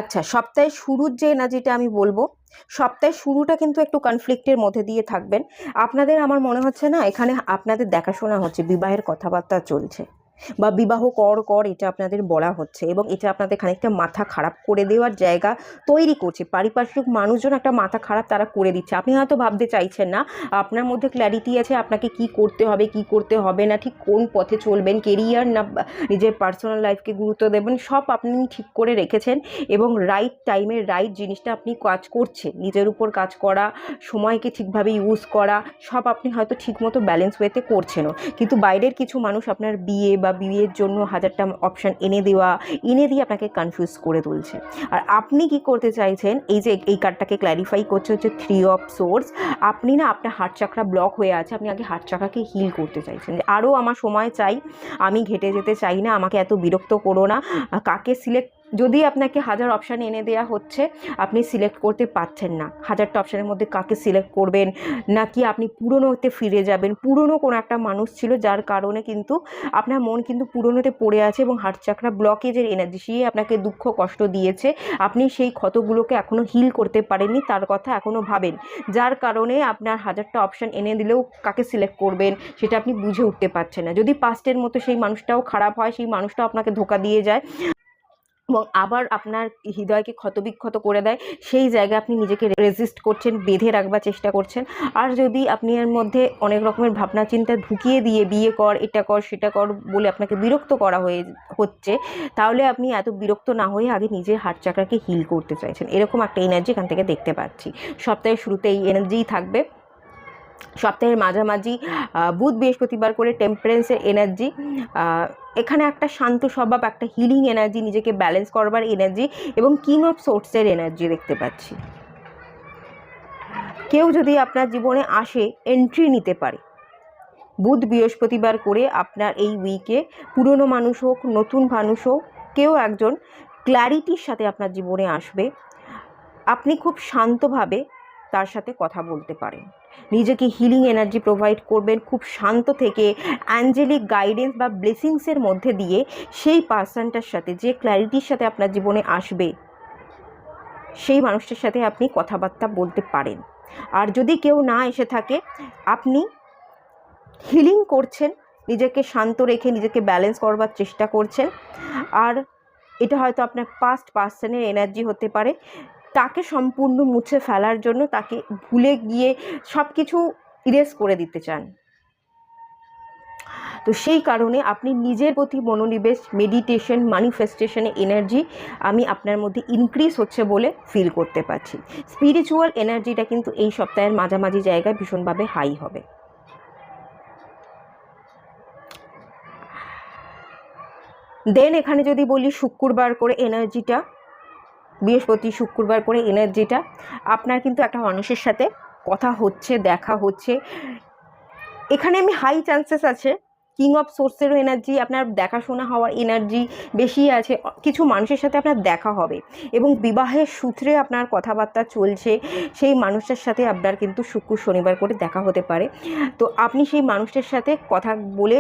A: আচ্ছা, সপ্তাহের শুরুর যে এনার্জিটা আমি বলবো, সপ্তাহের শুরুটা কিন্তু একটু কনফ্লিক্টের মধ্যে দিয়ে থাকবেন আপনাদের। আমার মনে হচ্ছে না এখানে আপনাদের দেখাশোনা হচ্ছে, বিবাহের কথাবার্তা চলছে বা বিবাহ কর এটা আপনাদের বলা হচ্ছে এবং এটা আপনাদের খানিকটা মাথা খারাপ করে দেওয়ার জায়গা তৈরি করছে। পারিপার্শ্বিক মানুষজন একটা মাথা খারাপ তারা করে দিচ্ছে, আপনি হয়তো ভাবতে চাইছেন না, আপনার মধ্যে ক্ল্যারিটি আছে আপনাকে কি করতে হবে কি করতে হবে না, ঠিক কোন পথে চলবেন, কেরিয়ার না নিজের পার্সোনাল লাইফকে গুরুত্ব দেবেন, সব আপনি ঠিক করে রেখেছেন এবং রাইট টাইমে রাইট জিনিসটা আপনি কাজ করছেন। নিজের উপর কাজ করা, সময়কে ঠিকভাবে ইউজ করা, সব আপনি হয়তো ঠিকমতো ব্যালেন্স ওয়েতে করছেনও, কিন্তু বাইরের কিছু মানুষ আপনার বিয়ে বা বিয়ের জন্য হাজারটা অপশান এনে দিয়ে আপনাকে কনফিউজ করে তুলছে। আর আপনি কি করতে চাইছেন, এই যে এই কার্ডটাকে ক্ল্যারিফাই করছে হচ্ছে থ্রি অফ সোর্স, আপনি না আপনার হার্ট চাকরা ব্লক হয়ে আছে, আপনি আগে হার্ট চাকরাকে হিল করতে চাইছেন, যে আরও আমার সময় চাই, আমি ঘেটে যেতে চাই না, আমাকে এত বিরক্ত করো না। কাকে সিলেক্ট, যদি আপনাকে হাজার অপশান এনে দেওয়া হচ্ছে আপনি সিলেক্ট করতে পারছেন না, হাজারটা অপশানের মধ্যে কাকে সিলেক্ট করবেন, নাকি আপনি পুরনোতে ফিরে যাবেন। পুরনো কোনো একটা মানুষ ছিল যার কারণে কিন্তু আপনার মন কিন্তু পুরনোতে পড়ে আছে এবং হার্ট চাকরা ব্লকেজের এনার্জি, সে আপনাকে দুঃখ কষ্ট দিয়েছে, আপনি সেই ক্ষতগুলোকে এখনও হিল করতে পারেননি, তার কথা এখনও ভাবেন, যার কারণে আপনার হাজারটা অপশান এনে দিলেও কাকে সিলেক্ট করবেন সেটা আপনি বুঝে উঠতে পারছেন না। যদি পাস্টের মতো সেই মানুষটাও খারাপ হয়, সেই মানুষটাও আপনাকে ধোকা দিয়ে যায় এবং আবার আপনার হৃদয়কে ক্ষতবিক্ষত করে দেয়, সেই জায়গায় আপনি নিজেকে রেজিস্ট করছেন, বেঁধে রাখবার চেষ্টা করছেন। আর যদি আপনি এর মধ্যে অনেক রকমের ভাবনা চিন্তা ঢুকিয়ে দিয়ে বিয়ে কর, এটা কর, সেটা কর বলে আপনাকে বিরক্ত করা হচ্ছে, তাহলে আপনি এত বিরক্ত না হয়ে আগে নিজের হার্ট চাকরাকে হিল করতে চাইছেন, এরকম একটা এনার্জি এখান থেকে দেখতে পাচ্ছি। সপ্তাহের শুরুতে এই এনার্জিই থাকবে। সপ্তাহের মাঝামাঝি বুধ বৃহস্পতিবার করে টেম্পারেন্সের এনার্জি, এখানে একটা শান্ত স্বভাব, একটা হিলিং এনার্জি, নিজেকে ব্যালেন্স করবার এনার্জি এবং কিং অফ সোর্সের এনার্জি দেখতে পাচ্ছি। কেউ যদি আপনার জীবনে আসে এন্ট্রি নিতে পারে বুধ বৃহস্পতিবার করে আপনার এই উইকে, পুরনো মানুষ হোক নতুন মানুষ হোক, কেউ একজন ক্ল্যারিটির সাথে আপনার জীবনে আসবে, আপনি খুব শান্তভাবে তার সাথে কথা বলতে পারেন, নিজেকে হিলিং এনার্জি প্রোভাইড করবেন, খুব শান্ত থেকে অ্যাঞ্জেলিক গাইডেন্স বা ব্লেসিংসের মধ্যে দিয়ে সেই পার্সনটার সাথে, যে ক্ল্যারিটির সাথে আপনার জীবনে আসবে, সেই মানুষটার সাথে আপনি কথাবার্তা বলতে পারেন। আর যদি কেউ না এসে থাকে, আপনি হিলিং করছেন, নিজেকে শান্ত রেখে নিজেকে ব্যালেন্স করবার চেষ্টা করছেন। আর এটা হয়তো আপনার পাস্ট পার্সনের এনার্জি হতে পারে, তাকে সম্পূর্ণ মুছে ফেলার জন্য, তাকে ভুলে গিয়ে সব কিছু ইরেজ করে দিতে চান। তো সেই কারণে আপনি নিজের প্রতি মনোনিবেশ, মেডিটেশন, ম্যানিফেস্টেশনে এনার্জি আমি আপনার মধ্যে ইনক্রিজ হচ্ছে বলে ফিল করতে পারছি। স্পিরিচুয়াল এনার্জিটা কিন্তু এই সপ্তাহের মাঝামাঝি জায়গায় ভীষণভাবে হাই হবে। দেন এখানে যদি বলি শুক্রবার করে এনার্জিটা, বৃহস্পতি শুক্রবার করে এনার্জিটা, আপনার কিন্তু একটা মানুষের সাথে কথা হচ্ছে, দেখা হচ্ছে। এখানে আমি হাই চান্সেস আছে কিং অফ সোর্সেরও এনার্জি, আপনার দেখাশোনা হওয়ার এনার্জি বেশি আছে। কিছু মানুষের সাথে আপনার দেখা হবে এবং বিবাহের সূত্রে আপনার কথাবার্তা চলছে, সেই মানুষটার সাথে আপনার কিন্তু শুক্র শনিবার করে দেখা হতে পারে। তো আপনি সেই মানুষটার সাথে কথা বলে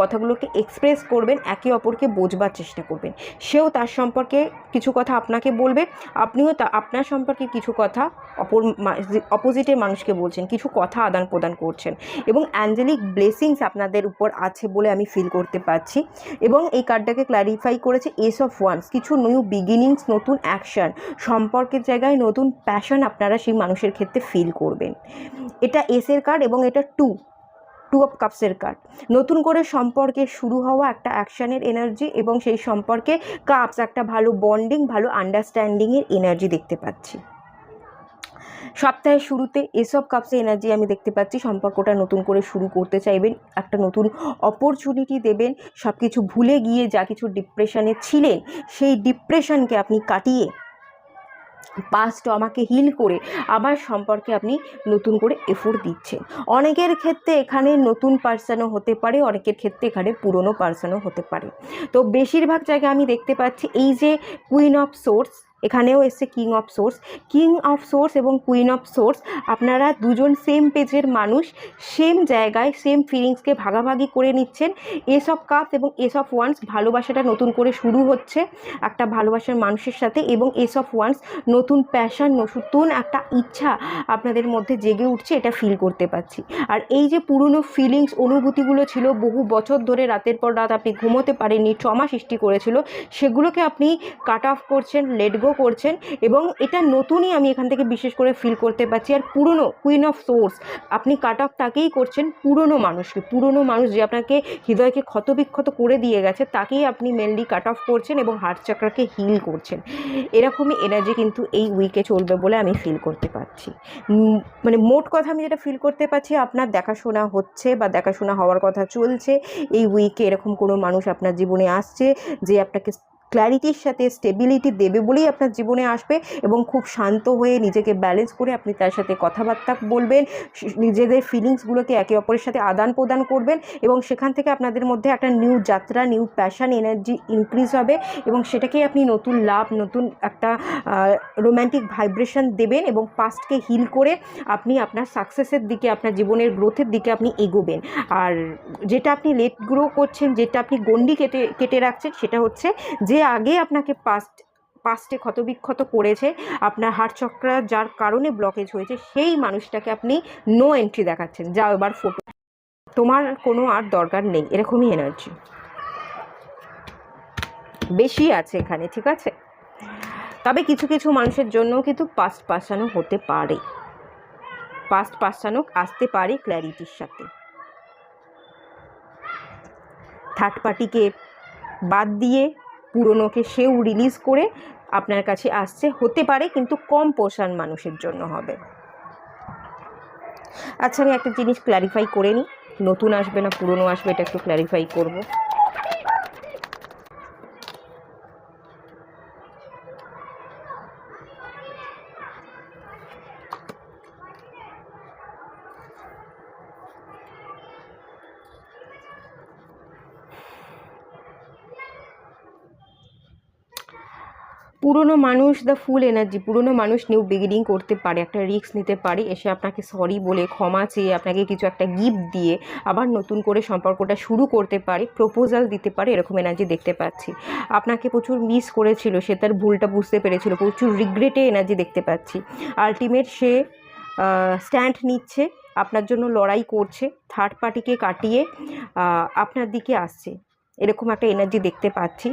A: কথাগুলোকে এক্সপ্রেস করবেন, একে অপরকে বোঝবার চেষ্টা করবেন। সেও তার সম্পর্কে কিছু কথা আপনাকে বলবে, আপনিও আপনার সম্পর্কে কিছু কথা অপোজিটের মানুষকে বলছেন, কিছু কথা আদান প্রদান করছেন এবং অ্যাঞ্জেলিক ব্লেসিংস আপনাদের উপর আছে বলে আমি ফিল করতে পারছি। এবং এই কার্ডটাকে ক্ল্যারিফাই করেছে এস অফ ওয়ান্স, কিছু নিউ বিগিনিংস, নতুন অ্যাকশন, সম্পর্কের জায়গায় নতুন প্যাশন আপনারা সেই মানুষের ক্ষেত্রে ফিল করবেন। এটা এসের কার্ড এবং এটা টু অফ কাপসের কার্ড। নতুন করে সম্পর্কে শুরু হওয়া একটা অ্যাকশানের এনার্জি এবং সেই সম্পর্কে কাপস একটা ভালো বন্ডিং, ভালো আন্ডারস্ট্যান্ডিংয়ের এনার্জি দেখতে পাচ্ছি। সপ্তাহের শুরুতে এস অফ কাপসের এনার্জি আমি দেখতে পাচ্ছি, সম্পর্কটা নতুন করে শুরু করতে চাইবেন, একটা নতুন অপরচুনিটি দেবেন। সব কিছু ভুলে গিয়ে যা কিছু ডিপ্রেশনে ছিলেন, সেই ডিপ্রেশনকে আপনি কাটিয়ে পাস্ট আমাকে হিল করে আবার সম্পর্কে আপনি নতুন করে এফোর্ট দিচ্ছেন। অনেকের ক্ষেত্রে এখানে নতুন পার্সনও হতে পারে, অনেকের ক্ষেত্রে এখানে পুরনো পার্সনও হতে পারে। তো বেশিরভাগ জায়গায় আমি দেখতে পাচ্ছি এই যে কুইন অফ সোর্স, এখানেও এসছে কিং অফ সোর্স এবং কুইন অফ সোর্স, আপনারা দুজন সেম পেজের মানুষ, সেম জায়গায় সেম ফিলিংসকে ভাগাভাগি করে নিচ্ছেন। এস অফ কাপস এবং এস অফ ওয়ান্স, ভালোবাসাটা নতুন করে শুরু হচ্ছে একটা ভালোবাসার মানুষের সাথে, এবং এস অফ ওয়ান্স নতুন প্যাশন, নতুন একটা ইচ্ছা আপনাদের মধ্যে জেগে উঠছে, এটা ফিল করতে পারছি। আর এই যে পুরনো ফিলিংস, অনুভূতিগুলো ছিল, বহু বছর ধরে রাতের পর রাত আপনি ঘুমোতে পারেননি, ট্রমা সৃষ্টি করেছিল, সেগুলোকে আপনি কাট অফ করছেন, লেট গো করছেন এবং এটা নতুনই আমি এখান থেকে বিশেষ করে ফিল করতে পারছি। আর পুরনো কুইন অফ সোর্স, আপনি কাট অফ তাকেই করছেন, পুরনো মানুষকে, পুরনো মানুষ যে আপনাকে হৃদয়কে ক্ষতবিক্ষত করে দিয়ে গেছে, তাকেই আপনি মেনলি কাট অফ করছেন এবং হার্ট চাকরাকে হিল করছেন। এরকমই এনার্জি কিন্তু এই উইকে চলবে বলে আমি ফিল করতে পারছি। মানে মোট কথা আমি যেটা ফিল করতে পারছি, আপনার দেখাশোনা হচ্ছে বা দেখাশোনা হওয়ার কথা চলছে এই উইকে। এরকম কোনো মানুষ আপনার জীবনে আসছে যে আপনাকে ক্ল্যারিটির সাথে স্টেবিলিটি দেবে বলেই আপনার জীবনে আসবে এবং খুব শান্ত হয়ে নিজেকে ব্যালেন্স করে আপনি তার সাথে কথাবার্তা বলবেন, নিজেদের ফিলিংসগুলোকে একে অপরের সাথে আদান প্রদান করবেন এবং সেখান থেকে আপনাদের মধ্যে একটা নিউ যাত্রা, নিউ প্যাশন, এনার্জি ইনক্রিজ হবে এবং সেটাকেই আপনি নতুন লাভ, নতুন একটা রোম্যান্টিক ভাইব্রেশন দেবেন এবং পাস্টকে হিল করে আপনি আপনার সাকসেসের দিকে, আপনার জীবনের গ্রোথের দিকে আপনি এগোবেন। আর যেটা আপনি লেট গ্রো করছেন, যেটা আপনি গণ্ডি কেটে রাখছেন, সেটা হচ্ছে যে আগে আপনাকে পাস্টে ক্ষতবিক্ষত করেছে, আপনার হার্ট চক্র যার কারণে ব্লকেজ হয়েছে, সেই মানুষটাকে আপনি নো এন্ট্রি দেখাচ্ছেন, যাও এবার ফটো, তোমার কোনো আর দরকার নেই, এরকমই এনার্জি বেশি আছে এখানে, ঠিক আছে? তবে কিছু কিছু মানুষের জন্যও কিন্তু পাস্ট পাসানো হতে পারে, পাস্ট পাসানো আসতে পারে ক্ল্যারিটির সাথে। থার্ড পার্টিকে বাদ দিয়ে পুরনোকে সেও রিলিজ করে আপনার কাছে আসছে, হতে পারে কিন্তু কম পোষণ মানুষের জন্য হবে। আচ্ছা, আমি একটা জিনিস ক্ল্যারিফাই করে নিই, নতুন আসবে না পুরনো আসবে এটা একটু ক্ল্যারিফাই করব। পুরনো মানুষ দ্য ফুল এনার্জি, পুরনো মানুষ নিউ বিগিনিং করতে পারে, একটা রিস্ক নিতে পারে, এসে আপনাকে সরি বলে ক্ষমা চেয়ে আপনাকে কিছু একটা গিফট দিয়ে আবার নতুন করে সম্পর্কটা শুরু করতে পারে, প্রপোজাল দিতে পারে, এরকম এনার্জি দেখতে পাচ্ছি। আপনাকে প্রচুর মিস করেছিল, সে তার ভুলটা বুঝতে পেরেছিল, প্রচুর রিগ্রেটে এনার্জি দেখতে পাচ্ছি। আলটিমেট সে স্ট্যান্ড নিচ্ছে, আপনার জন্য লড়াই করছে, থার্ড পার্টিকে কাটিয়ে আপনার দিকে আসছে, এরকম একটা এনার্জি দেখতে পাচ্ছি।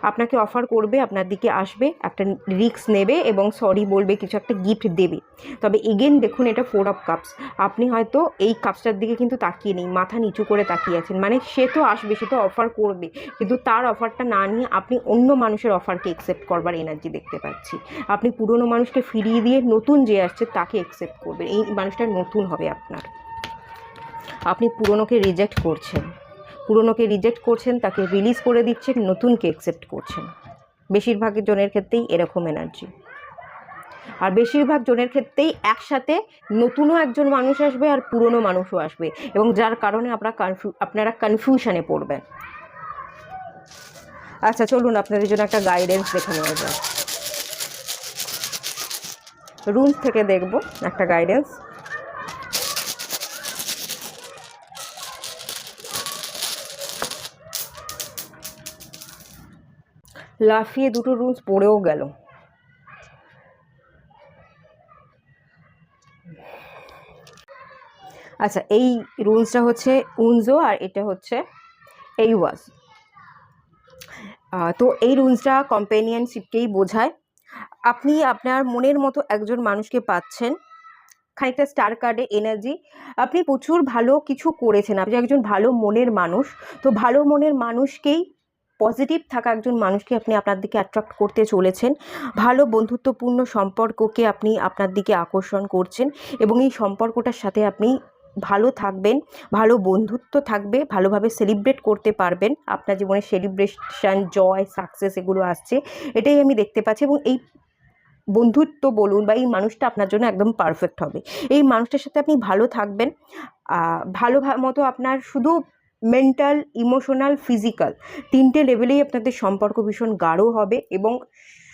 A: আপনাকে অফার করবে, আপনার দিকে আসবে, একটা রিস্ক নেবে এবং সরি বলবে, কিছু একটা গিফট দেবে। তবে এগেন দেখুন, এটা 4 অফ কাপস। আপনি হয়তো এই কাপসটার দিকে কিন্তু তাকিয়ে নেই, মাথা নিচু করে তাকিয়ে আছেন, মানে সে তো আসবে, সে তো অফার করবে, কিন্তু তার অফারটা না নিয়ে আপনি অন্য মানুষের অফারকে অ্যাকসেপ্ট করবার এনার্জি দেখতে পাচ্ছি। আপনি পুরনো মানুষকে ফিরিয়ে দিয়ে নতুন যে আসছে তাকে অ্যাকসেপ্ট করবেন, এই মানুষটা নতুন হবে আপনার। আপনি পুরনোকে রিজেক্ট করছেন, তাকে রিলিজ করে দিচ্ছেন, নতুনকে অ্যাকসেপ্ট করছেন। বেশিরভাগ জনের ক্ষেত্রেই এরকম এনার্জি, আর বেশিরভাগ জনের ক্ষেত্রেই একসাথে নতুনও একজন মানুষ আসবে আর পুরনো মানুষও আসবে, এবং যার কারণে আপনারা কনফিউশনে পড়বেন। আচ্ছা চলুন আপনাদের জন্য একটা গাইডেন্স দেখে নেওয়া যায়। রুমস থেকে দেখব একটা গাইডেন্স। লাফিয়ে দুটো রুলস পড়েও গেল। আচ্ছা, এই রুলসটা হচ্ছে উনজো আর এটা হচ্ছে এই ওয়াজ। তো এই রুলসটা কম্পেনিয়নশিপকেই বোঝায়। আপনি আপনার মনের মতো একজন মানুষকে পাচ্ছেন, খানিকটা স্টার কার্ডে এনার্জি। আপনি প্রচুর ভালো কিছু করেছেন, আপনি একজন ভালো মনের মানুষ। তো ভালো মনের মানুষকেই, পজিটিভ থাকা একজন মানুষকে আপনি আপনার দিকে অ্যাট্রাক্ট করতে চলেছেন। ভালো বন্ধুত্বপূর্ণ সম্পর্ককে আপনি আপনার দিকে আকর্ষণ করছেন, এবং এই সম্পর্কটার সাথে আপনি ভালো থাকবেন, ভালো বন্ধুত্ব থাকবে, ভালোভাবে সেলিব্রেট করতে পারবেন। আপনার জীবনে সেলিব্রেশন, জয়, সাকসেস এগুলো আসছে, এটাই আমি দেখতে পাচ্ছি। এবং এই বন্ধুত্ব বলুন বা এই মানুষটা আপনার জন্য একদম পারফেক্ট হবে। এই মানুষটার সাথে আপনি ভালো থাকবেন, ভালো মতো আপনার শুধু মেন্টাল, ইমোশনাল, ফিজিক্যাল তিনটে লেভেলেই আপনাদের সম্পর্ক ভীষণ গাঢ় হবে, এবং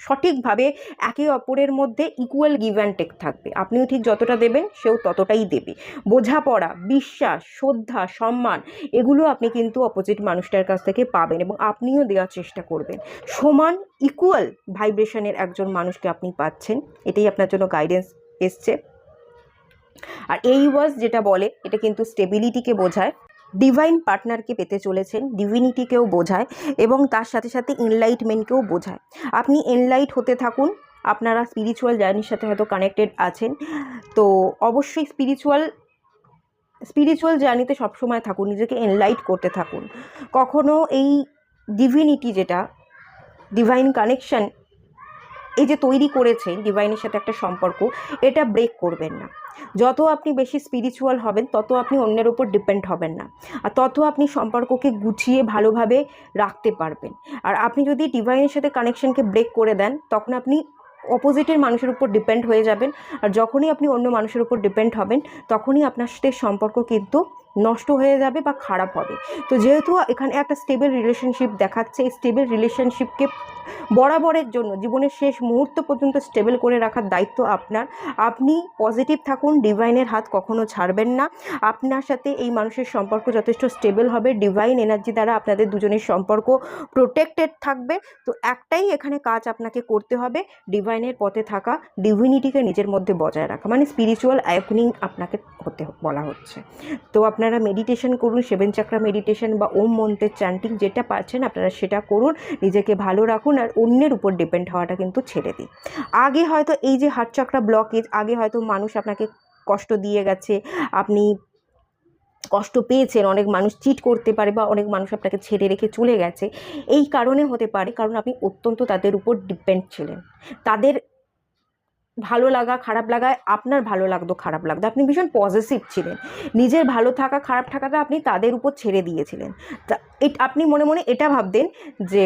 A: সঠিকভাবে একে অপরের মধ্যে ইকুয়াল গিভ অ্যান্ড টেক থাকবে। আপনিও ঠিক যতটা দেবেন সেও ততটাই দেবে। বোঝাপড়া, বিশ্বাস, শ্রদ্ধা, সম্মান এগুলো আপনি কিন্তু অপোজিট মানুষটার কাছ থেকে পাবেন, এবং আপনিও দেওয়ার চেষ্টা করবেন। সমান ইকুয়াল ভাইব্রেশনের একজন মানুষকে আপনি পাচ্ছেন, এটাই আপনার জন্য গাইডেন্স এসছে। আর এই ওয়াজ যেটা বলে, এটা কিন্তু স্টেবিলিটিকে বোঝায়, ডিভাইন পার্টনারকে পেতে চলেছেন, ডিভিনিটিকেও বোঝায়, এবং তার সাথে সাথে এনলাইটমেন্টকেও বোঝায়। আপনি এনলাইট হতে থাকুন। আপনারা স্পিরিচুয়াল জার্নির সাথে হয়তো কানেক্টেড আছেন, তো অবশ্যই স্পিরিচুয়াল জার্নিতে সবসময় থাকুন, নিজেকে এনলাইট করতে থাকুন। কখনো এই ডিভিনিটি, যেটা ডিভাইন কানেকশন এই যে তৈরি করেছেন, ডিভাইনের সাথে একটা সম্পর্ক, এটা ব্রেক করবেন না। যত আপনি বেশি স্পিরিচুয়াল হবেন, তত আপনি অন্যের উপর ডিপেন্ড হবেন না, আর তত আপনি সম্পর্ককে গুছিয়ে ভালোভাবে রাখতে পারবেন। আর আপনি যদি ডিভাইনের সাথে কানেকশনকে ব্রেক করে দেন, তখন আপনি অপোজিটের মানুষের উপর ডিপেন্ড হয়ে যাবেন, আর যখনই আপনি অন্য মানুষের উপর ডিপেন্ড হবেন, তখনই আপনার সাথে সম্পর্ক কিন্তু নষ্ট হয়ে যাবে বা খারাপ হবে। তো যেহেতু এখানে একটা স্টেবল রিলেশনশিপ দেখাচ্ছে, এই স্টেবল রিলেশনশিপকে বরাবরের জন্য জীবনের শেষ মুহূর্ত পর্যন্ত স্টেবল করে রাখার দায়িত্ব আপনার। আপনি পজিটিভ থাকুন, ডিভাইনের হাত কখনো ছাড়বেন না। আপনার সাথে এই মানুষের সম্পর্ক যথেষ্ট স্টেবল হবে, ডিভাইন এনার্জি দ্বারা আপনাদের দুজনের সম্পর্ক প্রোটেক্টেড থাকবে। তো একটাই এখানে কাজ আপনাকে করতে হবে, ডিভাইনের পথে থাকা, ডিভিনিটিকে নিজের মধ্যে বজায় রাখা, মানে স্পিরিচুয়াল অ্যাওয়েকনিং আপনাকে হতে বলা হচ্ছে। তো আপনারা মেডিটেশন করুন, 7 চাকরা মেডিটেশন বা ওম মন্ত্রের চ্যান্টিং, যেটা পাচ্ছেন আপনারা সেটা করুন, নিজেকে ভালো রাখুন, আর অন্যের উপর ডিপেন্ড হওয়াটা কিন্তু ছেড়ে দিন। আগে হয়তো এই যে হার্ট চাকরা ব্লকেজ, আগে হয়তো মানুষ আপনাকে কষ্ট দিয়ে গেছে, আপনি কষ্ট পেয়েছেন, অনেক মানুষ চিট করতে পারে বা অনেক মানুষ আপনাকে ছেড়ে রেখে চলে গেছে, এই কারণে হতে পারে, কারণ আপনি অত্যন্ত তাদের উপর ডিপেন্ড ছিলেন। তাদের ভালো লাগা খারাপ লাগায় আপনার ভালো লাগতো খারাপ লাগতো, আপনি ভীষণ পজিটিভ ছিলেন, নিজের ভালো থাকা খারাপ থাকাটা আপনি তাদের উপর ছেড়ে দিয়েছিলেন। তা আপনি মনে মনে এটা ভাবতেন যে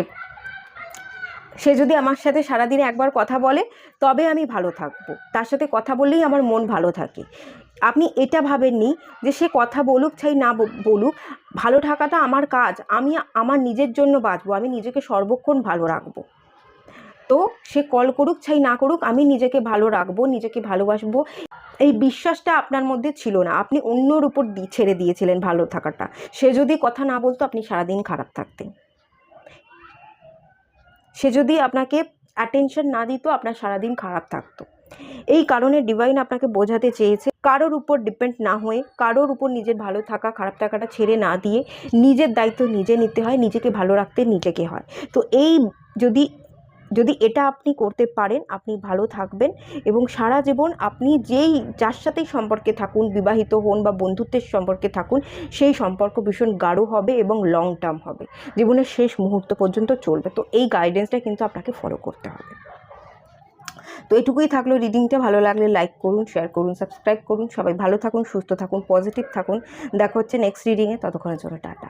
A: সে যদি আমার সাথে সারাদিনে একবার কথা বলে তবে আমি ভালো থাকবো, তার সাথে কথা বললেই আমার মন ভালো থাকে। আপনি এটা ভাবেননি যে সে কথা বলুক চাই না বলুক, ভালো থাকাটা আমার কাজ, আমি আমার নিজের জন্য বাঁচবো, আমি নিজেকে সর্বক্ষণ ভালো রাখবো। তো সে কল করুক চাই না করুক, আমি নিজেকে ভালো রাখবো, নিজেকে ভালোবাসবো, এই বিশ্বাসটা আপনার মধ্যে ছিল না। আপনি অন্যর উপর ছেড়ে দিয়েছিলেন ভালো থাকাটা। সে যদি কথা না বলতো আপনি সারাদিন খারাপ থাকতেন। সে যদি আপনাকে অ্যাটেনশন না দিত আপনার সারাদিন খারাপ থাকতো। এই কারণে ডিভাইন আপনাকে বোঝাতে চেয়েছে কারোর উপর ডিপেন্ড না হয়ে, কারোর উপর নিজের ভালো থাকা খারাপ থাকাটা ছেড়ে না দিয়ে নিজের দায়িত্ব নিজে নিতে হয়, নিজেকে ভালো রাখতে নিজেকে হয়। তো এই যদি এটা আপনি করতে পারেন আপনি ভালো থাকবেন এবং সারা জীবন আপনি যার সাথেই সম্পর্কে থাকুন, বিবাহিত হন বা বন্ধুত্বের সম্পর্কে থাকুন, সেই সম্পর্ক ভীষণ গাঢ় হবে এবং লং টার্ম হবে, জীবনের শেষ মুহূর্ত পর্যন্ত চলবে। তো এই গাইডেন্সটা কিন্তু আপনাকে ফলো করতে হবে। তো এটুকুই থাকলো রিডিংটা। ভালো লাগলে লাইক করুন, শেয়ার করুন, সাবস্ক্রাইব করুন। সবাই ভালো থাকুন, সুস্থ থাকুন, পজিটিভ থাকুন। দেখা হচ্ছে নেক্সট রিডিংয়ে, ততক্ষণের জন্য টাটা।